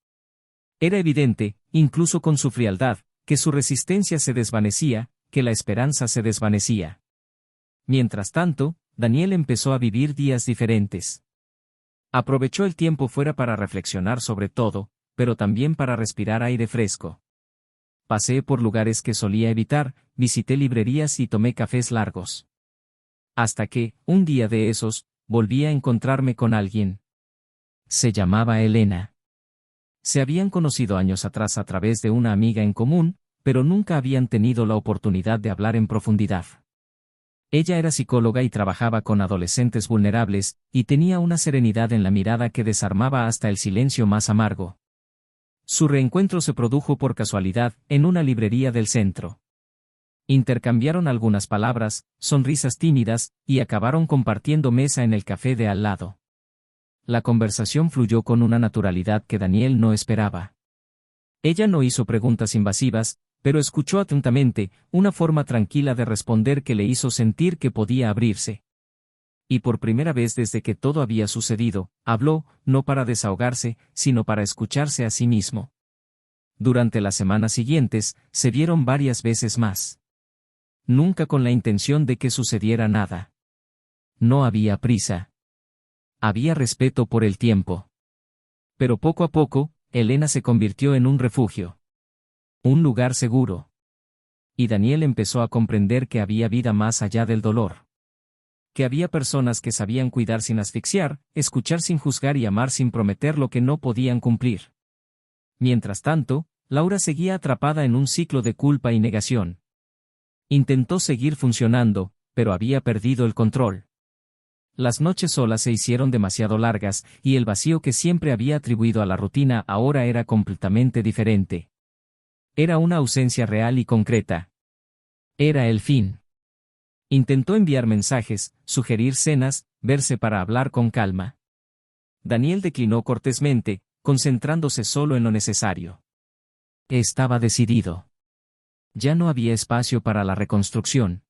Era evidente, incluso con su frialdad, que su resistencia se desvanecía, que la esperanza se desvanecía. Mientras tanto, Daniel empezó a vivir días diferentes. Aprovechó el tiempo fuera para reflexionar sobre todo, pero también para respirar aire fresco. Pasé por lugares que solía evitar, visité librerías y tomé cafés largos. Hasta que, un día de esos, volví a encontrarme con alguien. Se llamaba Elena. Se habían conocido años atrás a través de una amiga en común, pero nunca habían tenido la oportunidad de hablar en profundidad. Ella era psicóloga y trabajaba con adolescentes vulnerables, y tenía una serenidad en la mirada que desarmaba hasta el silencio más amargo. Su reencuentro se produjo por casualidad, en una librería del centro. Intercambiaron algunas palabras, sonrisas tímidas, y acabaron compartiendo mesa en el café de al lado. La conversación fluyó con una naturalidad que Daniel no esperaba. Ella no hizo preguntas invasivas, pero escuchó atentamente, una forma tranquila de responder que le hizo sentir que podía abrirse. Y por primera vez desde que todo había sucedido, habló, no para desahogarse, sino para escucharse a sí mismo. Durante las semanas siguientes, se vieron varias veces más. Nunca con la intención de que sucediera nada. No había prisa. Había respeto por el tiempo. Pero poco a poco, Elena se convirtió en un refugio. Un lugar seguro. Y Daniel empezó a comprender que había vida más allá del dolor. Que había personas que sabían cuidar sin asfixiar, escuchar sin juzgar y amar sin prometer lo que no podían cumplir. Mientras tanto, Laura seguía atrapada en un ciclo de culpa y negación. Intentó seguir funcionando, pero había perdido el control. Las noches solas se hicieron demasiado largas, y el vacío que siempre había atribuido a la rutina ahora era completamente diferente. Era una ausencia real y concreta. Era el fin. Intentó enviar mensajes, sugerir cenas, verse para hablar con calma. Daniel declinó cortésmente, concentrándose solo en lo necesario. Estaba decidido. Ya no había espacio para la reconstrucción.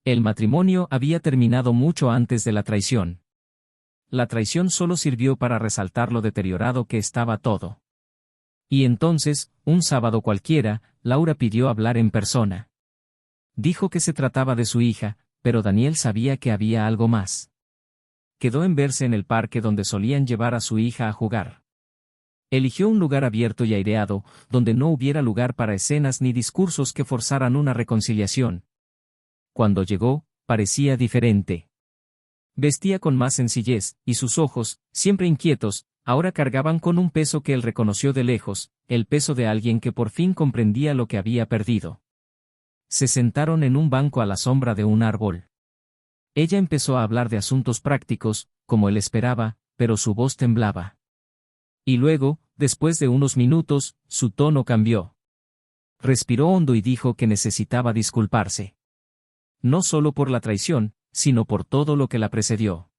El matrimonio había terminado mucho antes de la traición. La traición solo sirvió para resaltar lo deteriorado que estaba todo. Y entonces, un sábado cualquiera, Laura pidió hablar en persona. Dijo que se trataba de su hija, pero Daniel sabía que había algo más. Quedó en verse en el parque donde solían llevar a su hija a jugar. Eligió un lugar abierto y aireado, donde no hubiera lugar para escenas ni discursos que forzaran una reconciliación. Cuando llegó, parecía diferente. Vestía con más sencillez, y sus ojos, siempre inquietos, ahora cargaban con un peso que él reconoció de lejos, el peso de alguien que por fin comprendía lo que había perdido. Se sentaron en un banco a la sombra de un árbol. Ella empezó a hablar de asuntos prácticos, como él esperaba, pero su voz temblaba. Y luego, después de unos minutos, su tono cambió. Respiró hondo y dijo que necesitaba disculparse. No solo por la traición, sino por todo lo que la precedió.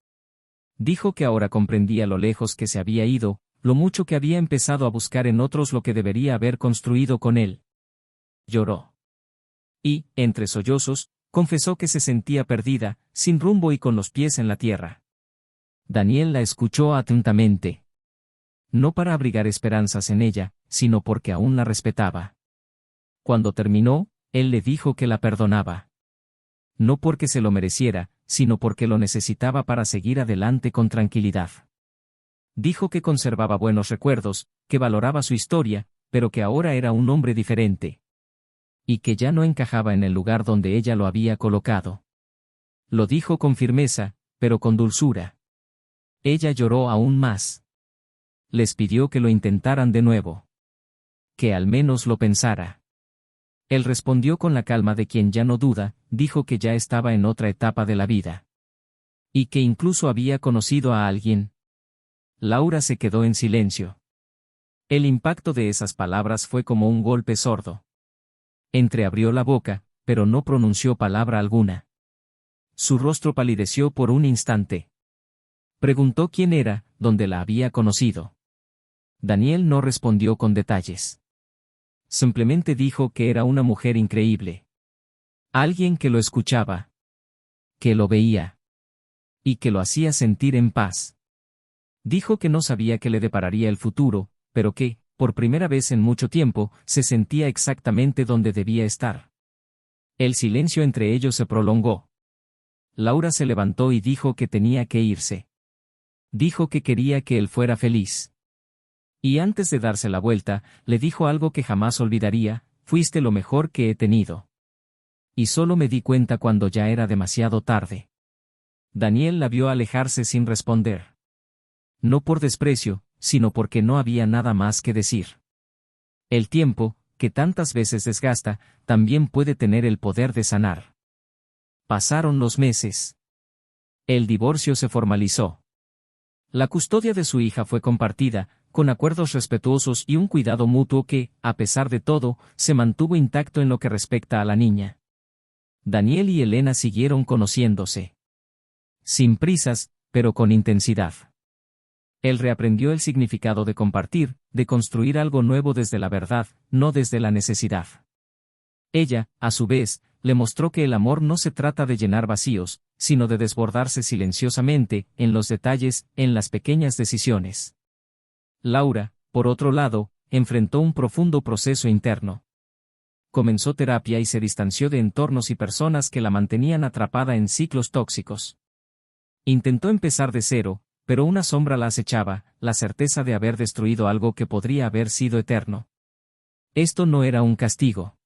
Dijo que ahora comprendía lo lejos que se había ido, lo mucho que había empezado a buscar en otros lo que debería haber construido con él. Lloró. Y, entre sollozos, confesó que se sentía perdida, sin rumbo y con los pies en la tierra. Daniel la escuchó atentamente. No para abrigar esperanzas en ella, sino porque aún la respetaba. Cuando terminó, él le dijo que la perdonaba. No porque se lo mereciera, sino porque lo necesitaba para seguir adelante con tranquilidad. Dijo que conservaba buenos recuerdos, que valoraba su historia, pero que ahora era un hombre diferente. Y que ya no encajaba en el lugar donde ella lo había colocado. Lo dijo con firmeza, pero con dulzura. Ella lloró aún más. Les pidió que lo intentaran de nuevo. Que al menos lo pensara. Él respondió con la calma de quien ya no duda, dijo que ya estaba en otra etapa de la vida. Y que incluso había conocido a alguien. Laura se quedó en silencio. El impacto de esas palabras fue como un golpe sordo. Entreabrió la boca, pero no pronunció palabra alguna. Su rostro palideció por un instante. Preguntó quién era, dónde la había conocido. Daniel no respondió con detalles. Simplemente dijo que era una mujer increíble. Alguien que lo escuchaba. Que lo veía. Y que lo hacía sentir en paz. Dijo que no sabía qué le depararía el futuro, pero que, por primera vez en mucho tiempo, se sentía exactamente donde debía estar. El silencio entre ellos se prolongó. Laura se levantó y dijo que tenía que irse. Dijo que quería que él fuera feliz. Y antes de darse la vuelta, le dijo algo que jamás olvidaría: fuiste lo mejor que he tenido. Y solo me di cuenta cuando ya era demasiado tarde. Daniel la vio alejarse sin responder. No por desprecio, sino porque no había nada más que decir. El tiempo, que tantas veces desgasta, también puede tener el poder de sanar. Pasaron los meses. El divorcio se formalizó. La custodia de su hija fue compartida, con acuerdos respetuosos y un cuidado mutuo que, a pesar de todo, se mantuvo intacto en lo que respecta a la niña. Daniel y Elena siguieron conociéndose. Sin prisas, pero con intensidad. Él reaprendió el significado de compartir, de construir algo nuevo desde la verdad, no desde la necesidad. Ella, a su vez, le mostró que el amor no se trata de llenar vacíos, sino de desbordarse silenciosamente, en los detalles, en las pequeñas decisiones. Laura, por otro lado, enfrentó un profundo proceso interno. Comenzó terapia y se distanció de entornos y personas que la mantenían atrapada en ciclos tóxicos. Intentó empezar de cero, pero una sombra la acechaba, la certeza de haber destruido algo que podría haber sido eterno. Esto no era un castigo.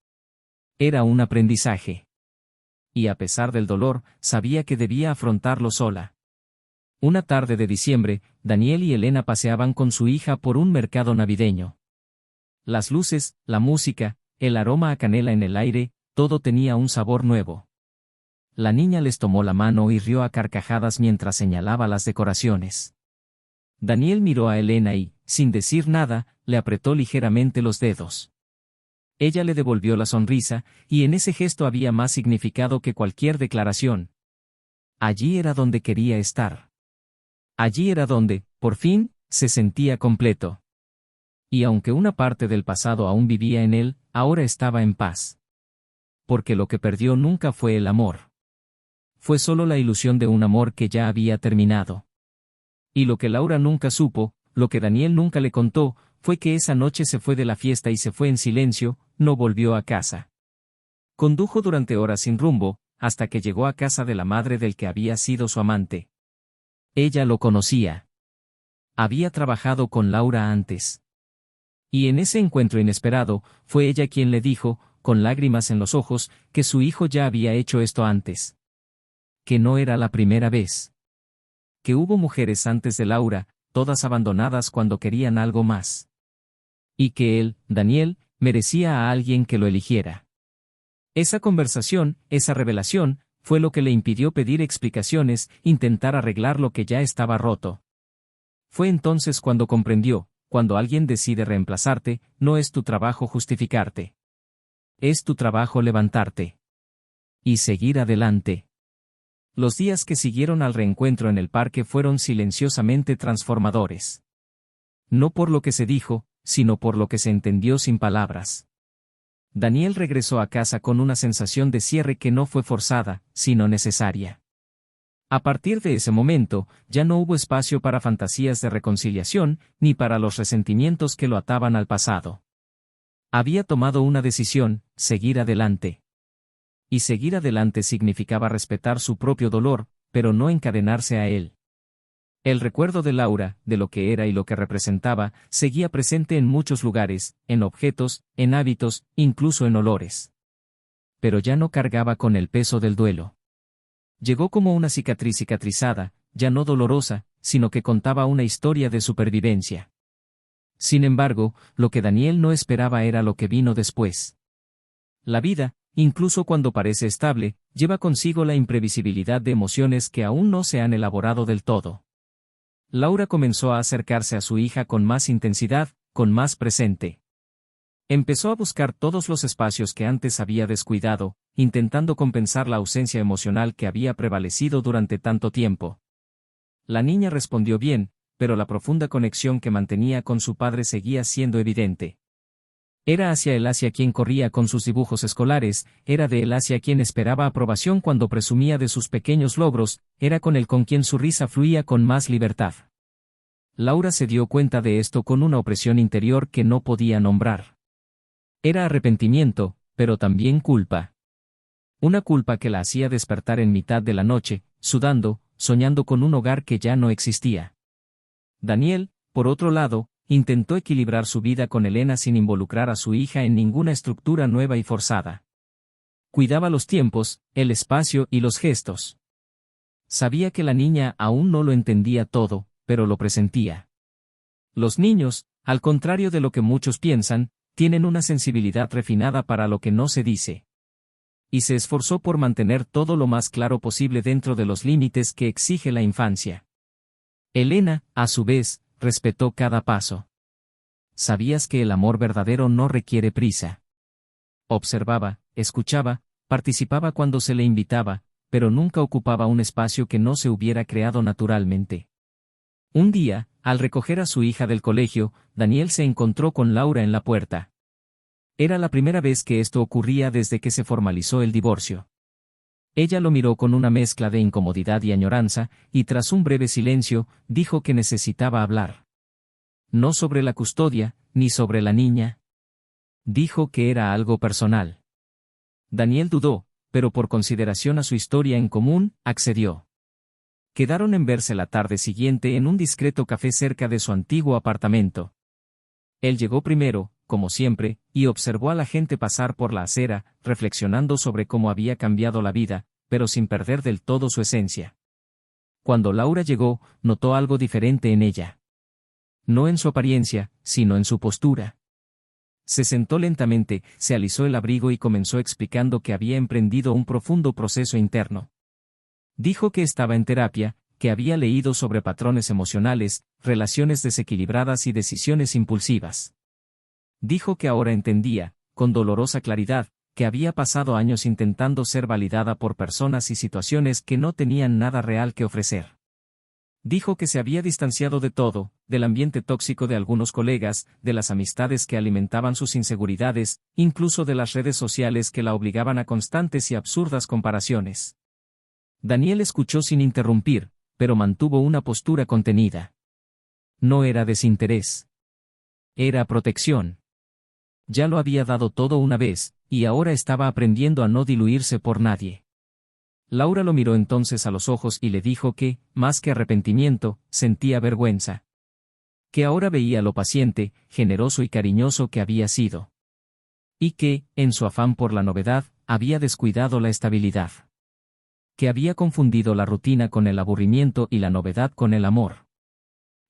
Era un aprendizaje. Y a pesar del dolor, sabía que debía afrontarlo sola. Una tarde de diciembre, Daniel y Elena paseaban con su hija por un mercado navideño. Las luces, la música, el aroma a canela en el aire, todo tenía un sabor nuevo. La niña les tomó la mano y rió a carcajadas mientras señalaba las decoraciones. Daniel miró a Elena y, sin decir nada, le apretó ligeramente los dedos. Ella le devolvió la sonrisa, y en ese gesto había más significado que cualquier declaración. Allí era donde quería estar. Allí era donde, por fin, se sentía completo. Y aunque una parte del pasado aún vivía en él, ahora estaba en paz. Porque lo que perdió nunca fue el amor. Fue solo la ilusión de un amor que ya había terminado. Y lo que Laura nunca supo, lo que Daniel nunca le contó, fue que esa noche se fue de la fiesta y se fue en silencio, no volvió a casa. Condujo durante horas sin rumbo, hasta que llegó a casa de la madre del que había sido su amante. Ella lo conocía. Había trabajado con Laura antes. Y en ese encuentro inesperado, fue ella quien le dijo, con lágrimas en los ojos, que su hijo ya había hecho esto antes. Que no era la primera vez. Que hubo mujeres antes de Laura, todas abandonadas cuando querían algo más. Y que él, Daniel, merecía a alguien que lo eligiera. Esa conversación, esa revelación, fue lo que le impidió pedir explicaciones, intentar arreglar lo que ya estaba roto. Fue entonces cuando comprendió, cuando alguien decide reemplazarte, no es tu trabajo justificarte. Es tu trabajo levantarte. Y seguir adelante. Los días que siguieron al reencuentro en el parque fueron silenciosamente transformadores. No por lo que se dijo, sino por lo que se entendió sin palabras. Daniel regresó a casa con una sensación de cierre que no fue forzada, sino necesaria. A partir de ese momento, ya no hubo espacio para fantasías de reconciliación, ni para los resentimientos que lo ataban al pasado. Había tomado una decisión, seguir adelante. Y seguir adelante significaba respetar su propio dolor, pero no encadenarse a él. El recuerdo de Laura, de lo que era y lo que representaba, seguía presente en muchos lugares, en objetos, en hábitos, incluso en olores. Pero ya no cargaba con el peso del duelo. Llegó como una cicatriz cicatrizada, ya no dolorosa, sino que contaba una historia de supervivencia. Sin embargo, lo que Daniel no esperaba era lo que vino después. La vida, incluso cuando parece estable, lleva consigo la imprevisibilidad de emociones que aún no se han elaborado del todo. Laura comenzó a acercarse a su hija con más intensidad, con más presente. Empezó a buscar todos los espacios que antes había descuidado, intentando compensar la ausencia emocional que había prevalecido durante tanto tiempo. La niña respondió bien, pero la profunda conexión que mantenía con su padre seguía siendo evidente. Era hacia él hacia quien corría con sus dibujos escolares, era de él hacia quien esperaba aprobación cuando presumía de sus pequeños logros, era con él con quien su risa fluía con más libertad. Laura se dio cuenta de esto con una opresión interior que no podía nombrar. Era arrepentimiento, pero también culpa. Una culpa que la hacía despertar en mitad de la noche, sudando, soñando con un hogar que ya no existía. Daniel, por otro lado, intentó equilibrar su vida con Elena sin involucrar a su hija en ninguna estructura nueva y forzada. Cuidaba los tiempos, el espacio y los gestos. Sabía que la niña aún no lo entendía todo, pero lo presentía. Los niños, al contrario de lo que muchos piensan, tienen una sensibilidad refinada para lo que no se dice. Y se esforzó por mantener todo lo más claro posible dentro de los límites que exige la infancia. Elena, a su vez, respetó cada paso. ¿Sabías que el amor verdadero no requiere prisa? Observaba, escuchaba, participaba cuando se le invitaba, pero nunca ocupaba un espacio que no se hubiera creado naturalmente. Un día, al recoger a su hija del colegio, Daniel se encontró con Laura en la puerta. Era la primera vez que esto ocurría desde que se formalizó el divorcio. Ella lo miró con una mezcla de incomodidad y añoranza, y tras un breve silencio, dijo que necesitaba hablar. No sobre la custodia, ni sobre la niña. Dijo que era algo personal. Daniel dudó, pero por consideración a su historia en común, accedió. Quedaron en verse la tarde siguiente en un discreto café cerca de su antiguo apartamento. Él llegó primero, como siempre, y observó a la gente pasar por la acera, reflexionando sobre cómo había cambiado la vida, pero sin perder del todo su esencia. Cuando Laura llegó, notó algo diferente en ella. No en su apariencia, sino en su postura. Se sentó lentamente, se alisó el abrigo y comenzó explicando que había emprendido un profundo proceso interno. Dijo que estaba en terapia, que había leído sobre patrones emocionales, relaciones desequilibradas y decisiones impulsivas. Dijo que ahora entendía, con dolorosa claridad, que había pasado años intentando ser validada por personas y situaciones que no tenían nada real que ofrecer. Dijo que se había distanciado de todo, del ambiente tóxico de algunos colegas, de las amistades que alimentaban sus inseguridades, incluso de las redes sociales que la obligaban a constantes y absurdas comparaciones. Daniel escuchó sin interrumpir, pero mantuvo una postura contenida. No era desinterés. Era protección. Ya lo había dado todo una vez, y ahora estaba aprendiendo a no diluirse por nadie. Laura lo miró entonces a los ojos y le dijo que, más que arrepentimiento, sentía vergüenza. Que ahora veía lo paciente, generoso y cariñoso que había sido. Y que, en su afán por la novedad, había descuidado la estabilidad. Que había confundido la rutina con el aburrimiento y la novedad con el amor.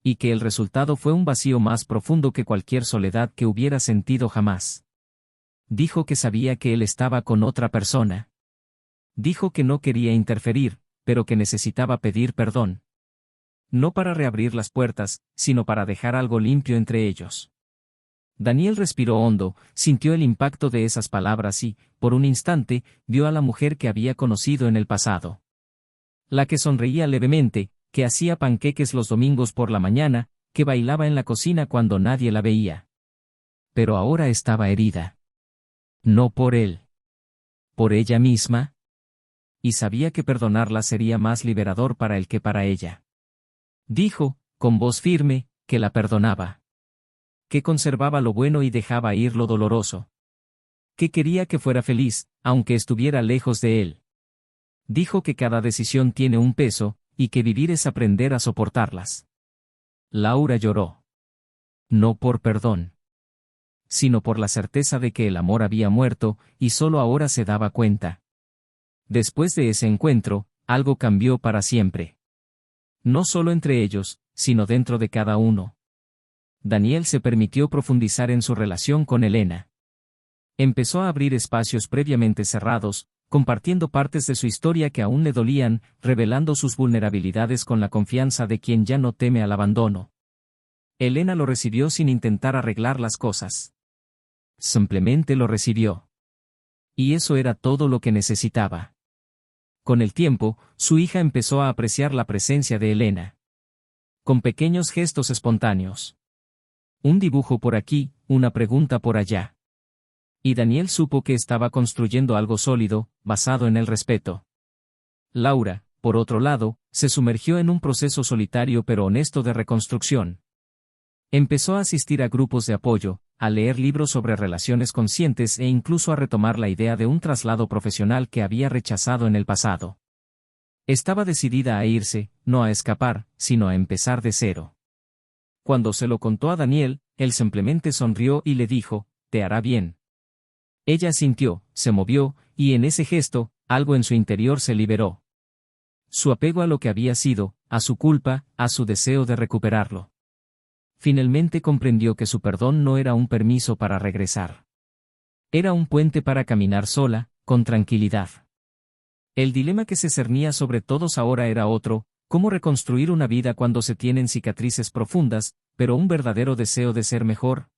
Y que el resultado fue un vacío más profundo que cualquier soledad que hubiera sentido jamás. Dijo que sabía que él estaba con otra persona. Dijo que no quería interferir, pero que necesitaba pedir perdón. No para reabrir las puertas, sino para dejar algo limpio entre ellos. Daniel respiró hondo, sintió el impacto de esas palabras y, por un instante, vio a la mujer que había conocido en el pasado. La que sonreía levemente, que hacía panqueques los domingos por la mañana, que bailaba en la cocina cuando nadie la veía. Pero ahora estaba herida. No por él. Por ella misma. Y sabía que perdonarla sería más liberador para él que para ella. Dijo, con voz firme, que la perdonaba. Que conservaba lo bueno y dejaba ir lo doloroso. Que quería que fuera feliz, aunque estuviera lejos de él. Dijo que cada decisión tiene un peso, y que vivir es aprender a soportarlas. Laura lloró. No por perdón, sino por la certeza de que el amor había muerto, y solo ahora se daba cuenta. Después de ese encuentro, algo cambió para siempre. No solo entre ellos, sino dentro de cada uno. Daniel se permitió profundizar en su relación con Elena. Empezó a abrir espacios previamente cerrados, compartiendo partes de su historia que aún le dolían, revelando sus vulnerabilidades con la confianza de quien ya no teme al abandono. Elena lo recibió sin intentar arreglar las cosas. Simplemente lo recibió. Y eso era todo lo que necesitaba. Con el tiempo, su hija empezó a apreciar la presencia de Elena. Con pequeños gestos espontáneos. Un dibujo por aquí, una pregunta por allá. Y Daniel supo que estaba construyendo algo sólido, basado en el respeto. Laura, por otro lado, se sumergió en un proceso solitario pero honesto de reconstrucción. Empezó a asistir a grupos de apoyo, a leer libros sobre relaciones conscientes e incluso a retomar la idea de un traslado profesional que había rechazado en el pasado. Estaba decidida a irse, no a escapar, sino a empezar de cero. Cuando se lo contó a Daniel, él simplemente sonrió y le dijo, «Te hará bien». Ella sintió, se movió, y en ese gesto, algo en su interior se liberó. Su apego a lo que había sido, a su culpa, a su deseo de recuperarlo. Finalmente comprendió que su perdón no era un permiso para regresar. Era un puente para caminar sola, con tranquilidad. El dilema que se cernía sobre todos ahora era otro: cómo reconstruir una vida cuando se tienen cicatrices profundas, pero un verdadero deseo de ser mejor.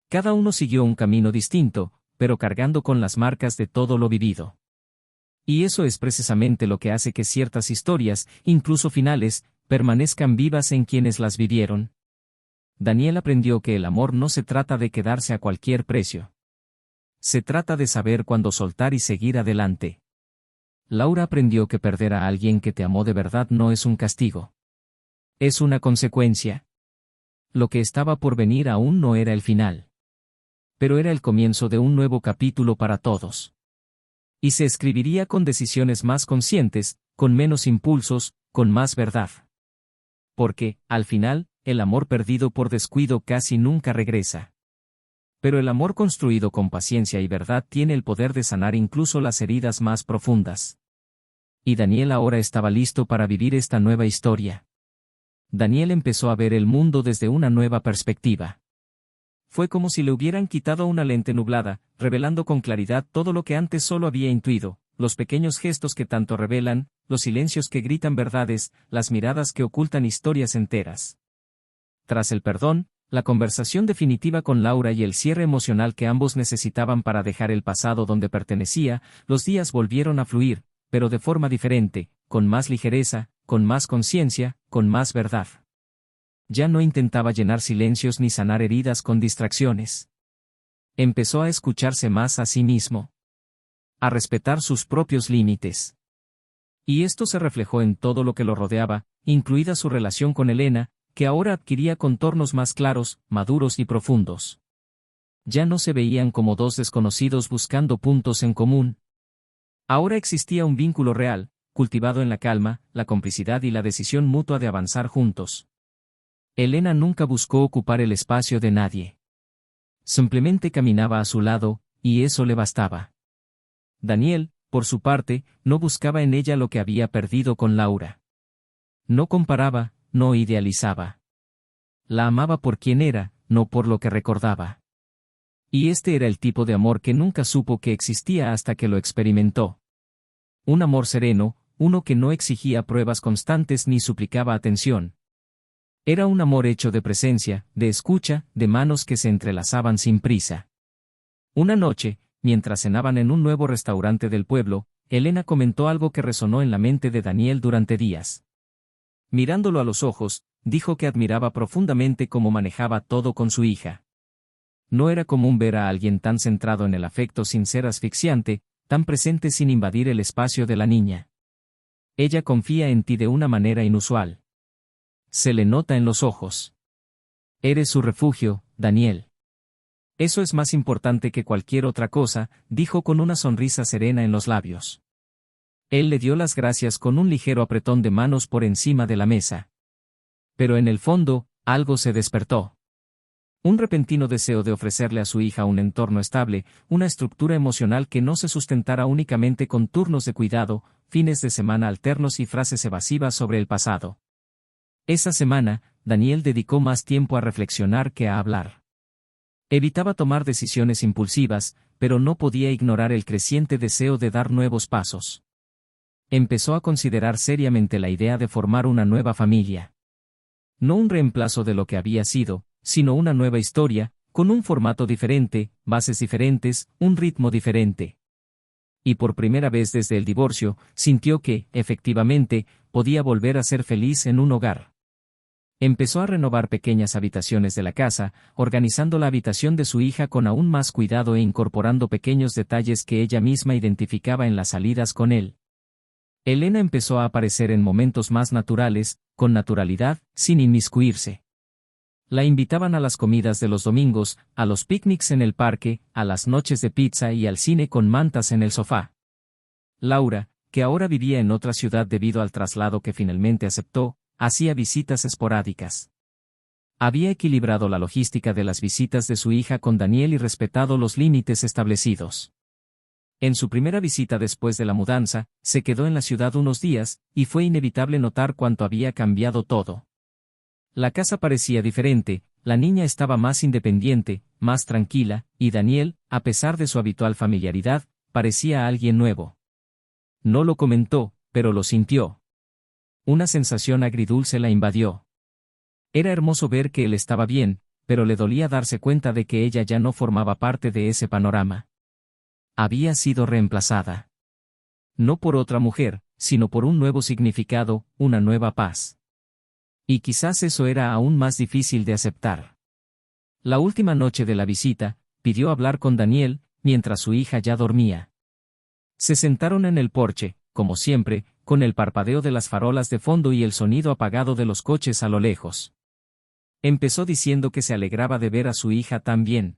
Cada uno siguió un camino distinto, pero cargando con las marcas de todo lo vivido. Y eso es precisamente lo que hace que ciertas historias, incluso finales, permanezcan vivas en quienes las vivieron. Daniel aprendió que el amor no se trata de quedarse a cualquier precio. Se trata de saber cuándo soltar y seguir adelante. Laura aprendió que perder a alguien que te amó de verdad no es un castigo. Es una consecuencia. Lo que estaba por venir aún no era el final. Pero era el comienzo de un nuevo capítulo para todos. Y se escribiría con decisiones más conscientes, con menos impulsos, con más verdad. Porque, al final, el amor perdido por descuido casi nunca regresa. Pero el amor construido con paciencia y verdad tiene el poder de sanar incluso las heridas más profundas. Y Daniel ahora estaba listo para vivir esta nueva historia. Daniel empezó a ver el mundo desde una nueva perspectiva. Fue como si le hubieran quitado una lente nublada, revelando con claridad todo lo que antes solo había intuido, los pequeños gestos que tanto revelan, los silencios que gritan verdades, las miradas que ocultan historias enteras. Tras el perdón, la conversación definitiva con Laura y el cierre emocional que ambos necesitaban para dejar el pasado donde pertenecía, los días volvieron a fluir, pero de forma diferente, con más ligereza, con más conciencia, con más verdad. Ya no intentaba llenar silencios ni sanar heridas con distracciones. Empezó a escucharse más a sí mismo. A respetar sus propios límites. Y esto se reflejó en todo lo que lo rodeaba, incluida su relación con Elena, que ahora adquiría contornos más claros, maduros y profundos. Ya no se veían como dos desconocidos buscando puntos en común. Ahora existía un vínculo real, cultivado en la calma, la complicidad y la decisión mutua de avanzar juntos. Elena nunca buscó ocupar el espacio de nadie. Simplemente caminaba a su lado, y eso le bastaba. Daniel, por su parte, no buscaba en ella lo que había perdido con Laura. No comparaba, no idealizaba. La amaba por quien era, no por lo que recordaba. Y este era el tipo de amor que nunca supo que existía hasta que lo experimentó. Un amor sereno, uno que no exigía pruebas constantes ni suplicaba atención. Era un amor hecho de presencia, de escucha, de manos que se entrelazaban sin prisa. Una noche, mientras cenaban en un nuevo restaurante del pueblo, Elena comentó algo que resonó en la mente de Daniel durante días. Mirándolo a los ojos, dijo que admiraba profundamente cómo manejaba todo con su hija. No era común ver a alguien tan centrado en el afecto sin ser asfixiante, tan presente sin invadir el espacio de la niña. Ella confía en ti de una manera inusual. Se le nota en los ojos. Eres su refugio, Daniel. Eso es más importante que cualquier otra cosa, dijo con una sonrisa serena en los labios. Él le dio las gracias con un ligero apretón de manos por encima de la mesa. Pero en el fondo, algo se despertó. Un repentino deseo de ofrecerle a su hija un entorno estable, una estructura emocional que no se sustentara únicamente con turnos de cuidado, fines de semana alternos y frases evasivas sobre el pasado. Esa semana, Daniel dedicó más tiempo a reflexionar que a hablar. Evitaba tomar decisiones impulsivas, pero no podía ignorar el creciente deseo de dar nuevos pasos. Empezó a considerar seriamente la idea de formar una nueva familia. No un reemplazo de lo que había sido, sino una nueva historia, con un formato diferente, bases diferentes, un ritmo diferente. Y por primera vez desde el divorcio, sintió que, efectivamente, podía volver a ser feliz en un hogar. Empezó a renovar pequeñas habitaciones de la casa, organizando la habitación de su hija con aún más cuidado e incorporando pequeños detalles que ella misma identificaba en las salidas con él. Elena empezó a aparecer en momentos más naturales, con naturalidad, sin inmiscuirse. La invitaban a las comidas de los domingos, a los picnics en el parque, a las noches de pizza y al cine con mantas en el sofá. Laura, que ahora vivía en otra ciudad debido al traslado que finalmente aceptó, hacía visitas esporádicas. Había equilibrado la logística de las visitas de su hija con Daniel y respetado los límites establecidos. En su primera visita después de la mudanza, se quedó en la ciudad unos días, y fue inevitable notar cuánto había cambiado todo. La casa parecía diferente, la niña estaba más independiente, más tranquila, y Daniel, a pesar de su habitual familiaridad, parecía alguien nuevo. No lo comentó, pero lo sintió. Una sensación agridulce la invadió. Era hermoso ver que él estaba bien, pero le dolía darse cuenta de que ella ya no formaba parte de ese panorama. Había sido reemplazada. No por otra mujer, sino por un nuevo significado, una nueva paz. Y quizás eso era aún más difícil de aceptar. La última noche de la visita, pidió hablar con Daniel, mientras su hija ya dormía. Se sentaron en el porche, como siempre, con el parpadeo de las farolas de fondo y el sonido apagado de los coches a lo lejos. Empezó diciendo que se alegraba de ver a su hija tan bien.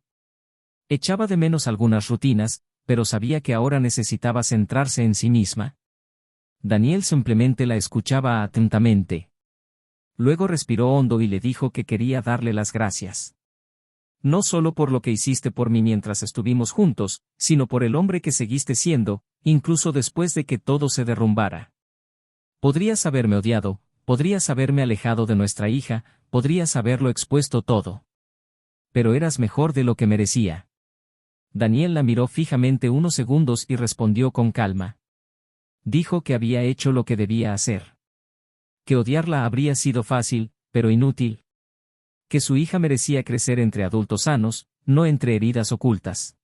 Echaba de menos algunas rutinas, pero sabía que ahora necesitaba centrarse en sí misma. Daniel simplemente la escuchaba atentamente. Luego respiró hondo y le dijo que quería darle las gracias. No solo por lo que hiciste por mí mientras estuvimos juntos, sino por el hombre que seguiste siendo, incluso después de que todo se derrumbara. Podrías haberme odiado, podrías haberme alejado de nuestra hija, podrías haberlo expuesto todo. Pero eras mejor de lo que merecía. Daniel la miró fijamente unos segundos y respondió con calma. Dijo que había hecho lo que debía hacer. Que odiarla habría sido fácil, pero inútil. Que su hija merecía crecer entre adultos sanos, no entre heridas ocultas.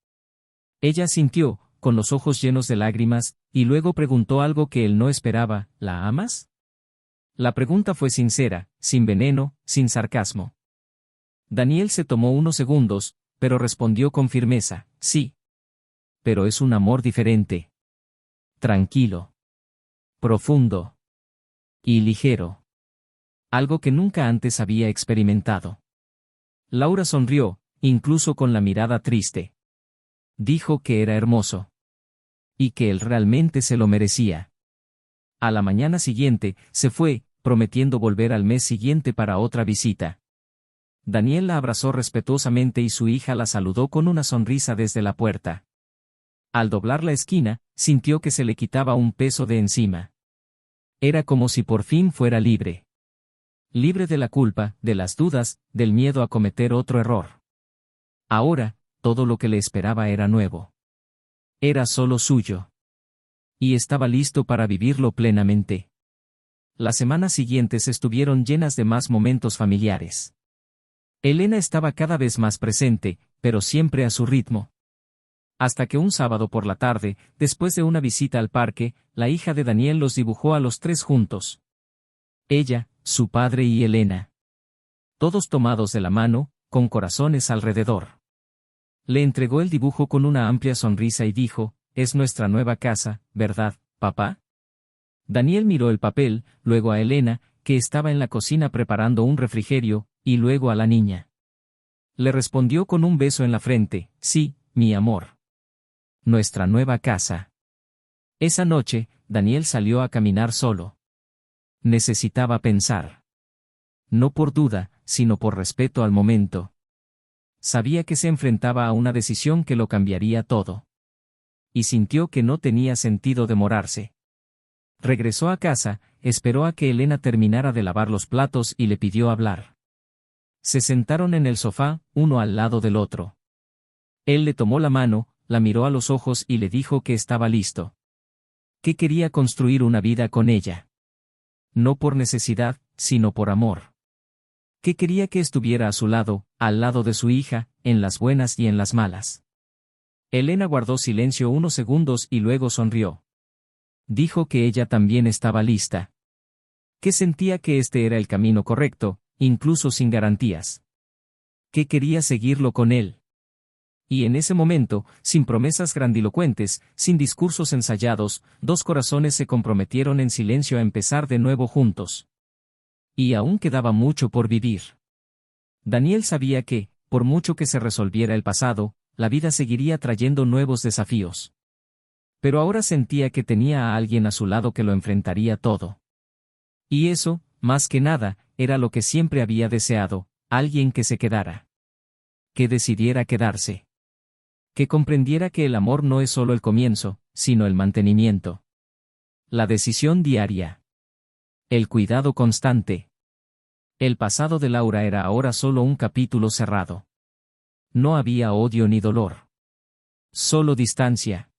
Ella asintió, con los ojos llenos de lágrimas, y luego preguntó algo que él no esperaba: ¿la amas? La pregunta fue sincera, sin veneno, sin sarcasmo. Daniel se tomó unos segundos, pero respondió con firmeza: sí. Pero es un amor diferente. Tranquilo. Profundo. Y ligero. Algo que nunca antes había experimentado. Laura sonrió, incluso con la mirada triste. Dijo que era hermoso. Y que él realmente se lo merecía. A la mañana siguiente, se fue, prometiendo volver al mes siguiente para otra visita. Daniel la abrazó respetuosamente y su hija la saludó con una sonrisa desde la puerta. Al doblar la esquina, sintió que se le quitaba un peso de encima. Era como si por fin fuera libre. Libre de la culpa, de las dudas, del miedo a cometer otro error. Ahora, todo lo que le esperaba era nuevo. Era solo suyo. Y estaba listo para vivirlo plenamente. Las semanas siguientes estuvieron llenas de más momentos familiares. Elena estaba cada vez más presente, pero siempre a su ritmo. Hasta que un sábado por la tarde, después de una visita al parque, la hija de Daniel los dibujó a los tres juntos. Ella, su padre y Elena. Todos tomados de la mano, con corazones alrededor. Le entregó el dibujo con una amplia sonrisa y dijo: «Es nuestra nueva casa, ¿verdad, papá?». Daniel miró el papel, luego a Elena, que estaba en la cocina preparando un refrigerio, y luego a la niña. Le respondió con un beso en la frente: «Sí, mi amor. Nuestra nueva casa». Esa noche, Daniel salió a caminar solo. Necesitaba pensar. No por duda, sino por respeto al momento. Sabía que se enfrentaba a una decisión que lo cambiaría todo. Y sintió que no tenía sentido demorarse. Regresó a casa, esperó a que Elena terminara de lavar los platos y le pidió hablar. Se sentaron en el sofá, uno al lado del otro. Él le tomó la mano, la miró a los ojos y le dijo que estaba listo. Que quería construir una vida con ella. No por necesidad, sino por amor. Que quería que estuviera a su lado, al lado de su hija, en las buenas y en las malas. Elena guardó silencio unos segundos y luego sonrió. Dijo que ella también estaba lista. Que sentía que este era el camino correcto, incluso sin garantías. Que quería seguirlo con él. Y en ese momento, sin promesas grandilocuentes, sin discursos ensayados, dos corazones se comprometieron en silencio a empezar de nuevo juntos. Y aún quedaba mucho por vivir. Daniel sabía que, por mucho que se resolviera el pasado, la vida seguiría trayendo nuevos desafíos. Pero ahora sentía que tenía a alguien a su lado que lo enfrentaría todo. Y eso, más que nada, era lo que siempre había deseado: alguien que se quedara. Que decidiera quedarse. Que comprendiera que el amor no es solo el comienzo, sino el mantenimiento. La decisión diaria. El cuidado constante. El pasado de Laura era ahora solo un capítulo cerrado. No había odio ni dolor. Solo distancia.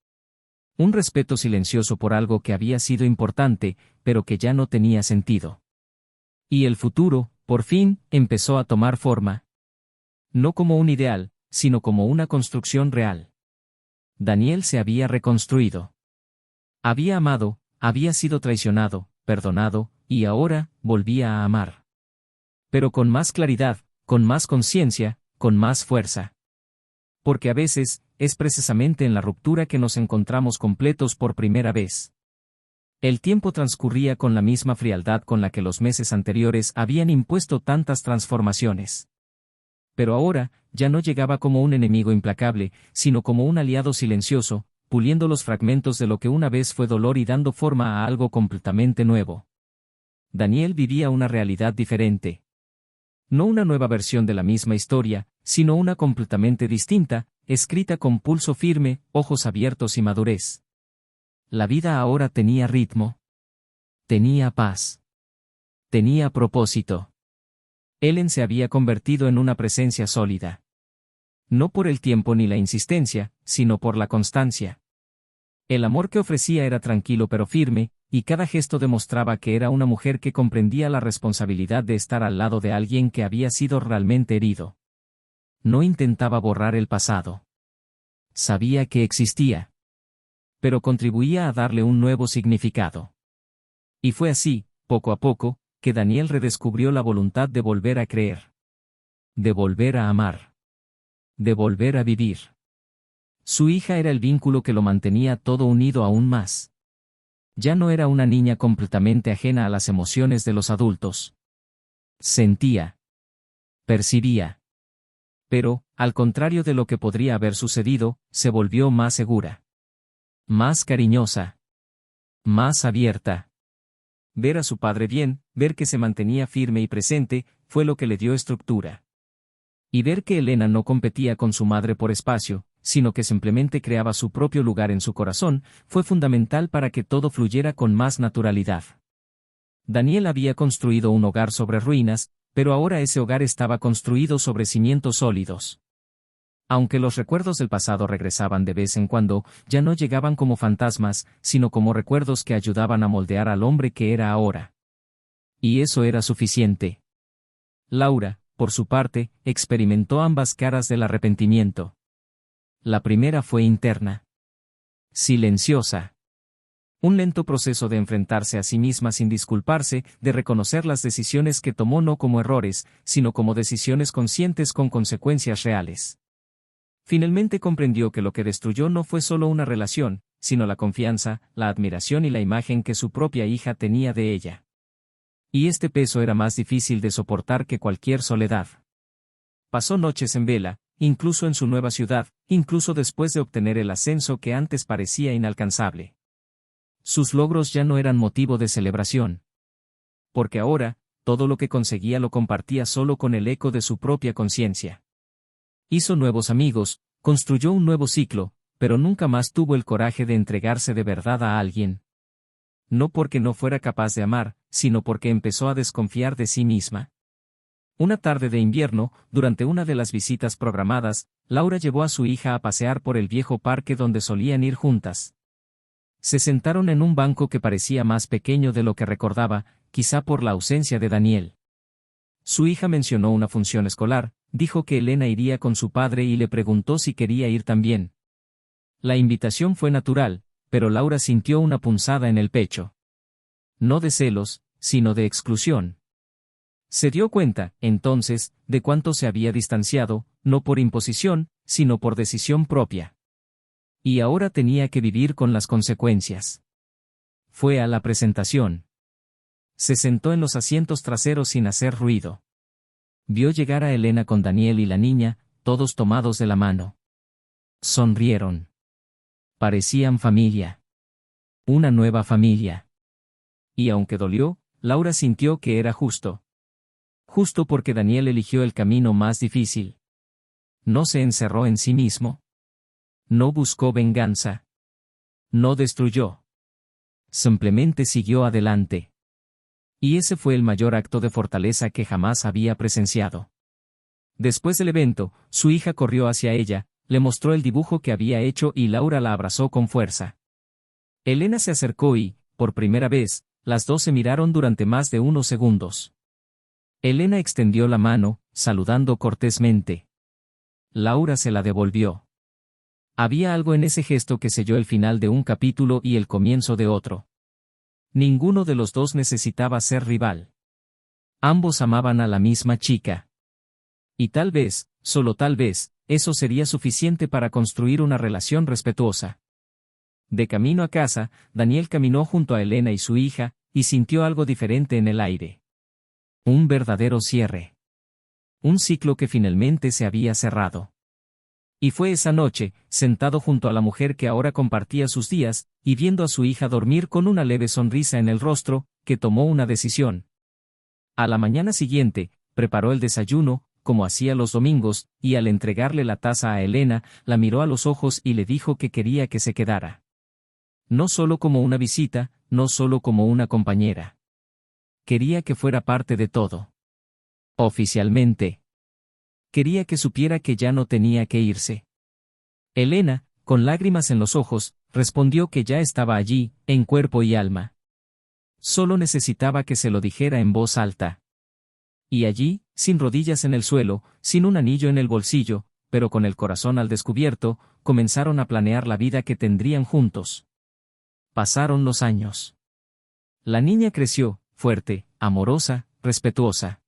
Un respeto silencioso por algo que había sido importante, pero que ya no tenía sentido. Y el futuro, por fin, empezó a tomar forma. No como un ideal, sino como una construcción real. Daniel se había reconstruido. Había amado, había sido traicionado, perdonado, y ahora, volvía a amar. Pero con más claridad, con más conciencia, con más fuerza. Porque a veces, es precisamente en la ruptura que nos encontramos completos por primera vez. El tiempo transcurría con la misma frialdad con la que los meses anteriores habían impuesto tantas transformaciones. Pero ahora, ya no llegaba como un enemigo implacable, sino como un aliado silencioso, puliendo los fragmentos de lo que una vez fue dolor y dando forma a algo completamente nuevo. Daniel vivía una realidad diferente. No una nueva versión de la misma historia, sino una completamente distinta, escrita con pulso firme, ojos abiertos y madurez. La vida ahora tenía ritmo. Tenía paz. Tenía propósito. Ellen se había convertido en una presencia sólida. No por el tiempo ni la insistencia, sino por la constancia. El amor que ofrecía era tranquilo pero firme, y cada gesto demostraba que era una mujer que comprendía la responsabilidad de estar al lado de alguien que había sido realmente herido. No intentaba borrar el pasado. Sabía que existía. Pero contribuía a darle un nuevo significado. Y fue así, poco a poco, que Daniel redescubrió la voluntad de volver a creer. De volver a amar. De volver a vivir. Su hija era el vínculo que lo mantenía todo unido aún más. Ya no era una niña completamente ajena a las emociones de los adultos. Sentía. Percibía. Pero, al contrario de lo que podría haber sucedido, se volvió más segura. Más cariñosa. Más abierta. Ver a su padre bien, ver que se mantenía firme y presente, fue lo que le dio estructura. Y ver que Elena no competía con su madre por espacio, sino que simplemente creaba su propio lugar en su corazón, fue fundamental para que todo fluyera con más naturalidad. Daniel había construido un hogar sobre ruinas, pero ahora ese hogar estaba construido sobre cimientos sólidos. Aunque los recuerdos del pasado regresaban de vez en cuando, ya no llegaban como fantasmas, sino como recuerdos que ayudaban a moldear al hombre que era ahora. Y eso era suficiente. Laura, por su parte, experimentó ambas caras del arrepentimiento. La primera fue interna. Silenciosa. Un lento proceso de enfrentarse a sí misma sin disculparse, de reconocer las decisiones que tomó no como errores, sino como decisiones conscientes con consecuencias reales. Finalmente comprendió que lo que destruyó no fue solo una relación, sino la confianza, la admiración y la imagen que su propia hija tenía de ella. Y este peso era más difícil de soportar que cualquier soledad. Pasó noches en vela, incluso en su nueva ciudad, incluso después de obtener el ascenso que antes parecía inalcanzable. Sus logros ya no eran motivo de celebración. Porque ahora, todo lo que conseguía lo compartía solo con el eco de su propia conciencia. Hizo nuevos amigos, construyó un nuevo ciclo, pero nunca más tuvo el coraje de entregarse de verdad a alguien. No porque no fuera capaz de amar, sino porque empezó a desconfiar de sí misma. Una tarde de invierno, durante una de las visitas programadas, Laura llevó a su hija a pasear por el viejo parque donde solían ir juntas. Se sentaron en un banco que parecía más pequeño de lo que recordaba, quizá por la ausencia de Daniel. Su hija mencionó una función escolar, dijo que Elena iría con su padre y le preguntó si quería ir también. La invitación fue natural, pero Laura sintió una punzada en el pecho. No de celos, sino de exclusión. Se dio cuenta, entonces, de cuánto se había distanciado, no por imposición, sino por decisión propia. Y ahora tenía que vivir con las consecuencias. Fue a la presentación. Se sentó en los asientos traseros sin hacer ruido. Vio llegar a Elena con Daniel y la niña, todos tomados de la mano. Sonrieron. Parecían familia. Una nueva familia. Y aunque dolió, Laura sintió que era justo. Justo porque Daniel eligió el camino más difícil. No se encerró en sí mismo. No buscó venganza. No destruyó. Simplemente siguió adelante. Y ese fue el mayor acto de fortaleza que jamás había presenciado. Después del evento, su hija corrió hacia ella, le mostró el dibujo que había hecho y Laura la abrazó con fuerza. Elena se acercó y, por primera vez, las dos se miraron durante más de unos segundos. Elena extendió la mano, saludando cortésmente. Laura se la devolvió. Había algo en ese gesto que selló el final de un capítulo y el comienzo de otro. Ninguno de los dos necesitaba ser rival. Ambos amaban a la misma chica. Y tal vez, solo tal vez, eso sería suficiente para construir una relación respetuosa. De camino a casa, Daniel caminó junto a Elena y su hija, y sintió algo diferente en el aire. Un verdadero cierre. Un ciclo que finalmente se había cerrado. Y fue esa noche, sentado junto a la mujer que ahora compartía sus días, y viendo a su hija dormir con una leve sonrisa en el rostro, que tomó una decisión. A la mañana siguiente, preparó el desayuno, como hacía los domingos, y al entregarle la taza a Elena, la miró a los ojos y le dijo que quería que se quedara. No solo como una visita, no solo como una compañera. Quería que fuera parte de todo. Oficialmente. Quería que supiera que ya no tenía que irse. Elena, con lágrimas en los ojos, respondió que ya estaba allí, en cuerpo y alma. Solo necesitaba que se lo dijera en voz alta. Y allí, sin rodillas en el suelo, sin un anillo en el bolsillo, pero con el corazón al descubierto, comenzaron a planear la vida que tendrían juntos. Pasaron los años. La niña creció, fuerte, amorosa, respetuosa.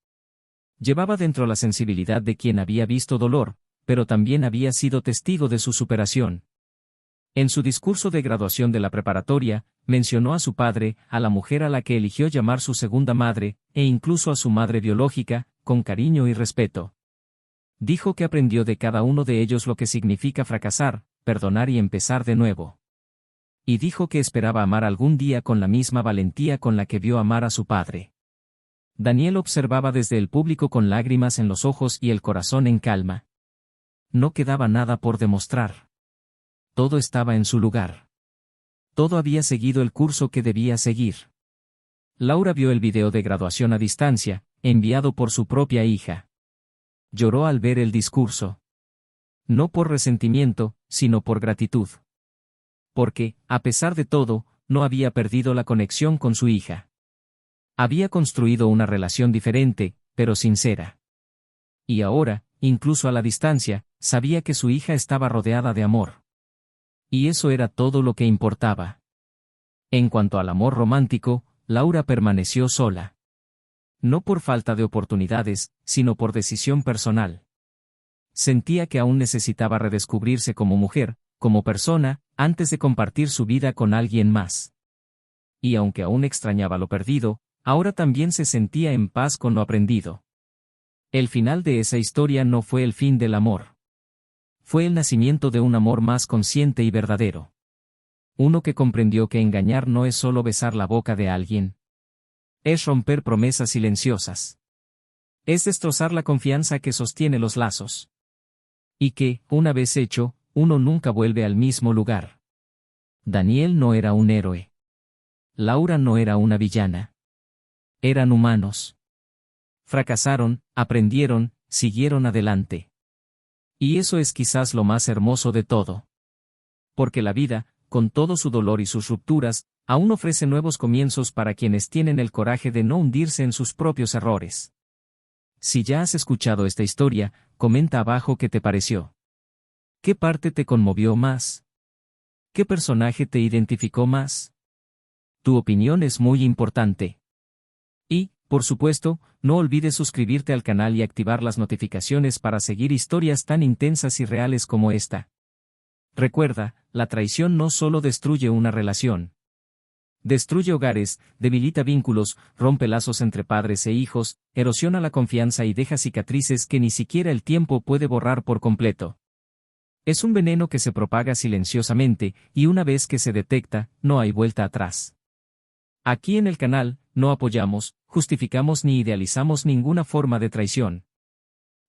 Llevaba dentro la sensibilidad de quien había visto dolor, pero también había sido testigo de su superación. En su discurso de graduación de la preparatoria, mencionó a su padre, a la mujer a la que eligió llamar su segunda madre, e incluso a su madre biológica, con cariño y respeto. Dijo que aprendió de cada uno de ellos lo que significa fracasar, perdonar y empezar de nuevo. Y dijo que esperaba amar algún día con la misma valentía con la que vio amar a su padre. Daniel observaba desde el público con lágrimas en los ojos y el corazón en calma. No quedaba nada por demostrar. Todo estaba en su lugar. Todo había seguido el curso que debía seguir. Laura vio el video de graduación a distancia, enviado por su propia hija. Lloró al ver el discurso. No por resentimiento, sino por gratitud. Porque, a pesar de todo, no había perdido la conexión con su hija. Había construido una relación diferente, pero sincera. Y ahora, incluso a la distancia, sabía que su hija estaba rodeada de amor. Y eso era todo lo que importaba. En cuanto al amor romántico, Laura permaneció sola. No por falta de oportunidades, sino por decisión personal. Sentía que aún necesitaba redescubrirse como mujer, como persona, antes de compartir su vida con alguien más. Y aunque aún extrañaba lo perdido, ahora también se sentía en paz con lo aprendido. El final de esa historia no fue el fin del amor. Fue el nacimiento de un amor más consciente y verdadero. Uno que comprendió que engañar no es solo besar la boca de alguien. Es romper promesas silenciosas. Es destrozar la confianza que sostiene los lazos. Y que, una vez hecho, uno nunca vuelve al mismo lugar. Daniel no era un héroe. Laura no era una villana. Eran humanos. Fracasaron, aprendieron, siguieron adelante. Y eso es quizás lo más hermoso de todo. Porque la vida, con todo su dolor y sus rupturas, aún ofrece nuevos comienzos para quienes tienen el coraje de no hundirse en sus propios errores. Si ya has escuchado esta historia, comenta abajo qué te pareció. ¿Qué parte te conmovió más? ¿Qué personaje te identificó más? Tu opinión es muy importante. Y, por supuesto, no olvides suscribirte al canal y activar las notificaciones para seguir historias tan intensas y reales como esta. Recuerda, la traición no solo destruye una relación. Destruye hogares, debilita vínculos, rompe lazos entre padres e hijos, erosiona la confianza y deja cicatrices que ni siquiera el tiempo puede borrar por completo. Es un veneno que se propaga silenciosamente, y una vez que se detecta, no hay vuelta atrás. Aquí en el canal, no apoyamos, justificamos ni idealizamos ninguna forma de traición.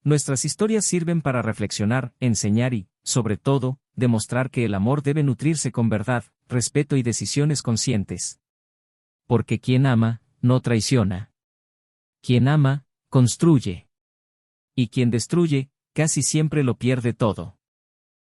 Nuestras historias sirven para reflexionar, enseñar y, sobre todo, demostrar que el amor debe nutrirse con verdad, respeto y decisiones conscientes. Porque quien ama, no traiciona. Quien ama, construye. Y quien destruye, casi siempre lo pierde todo.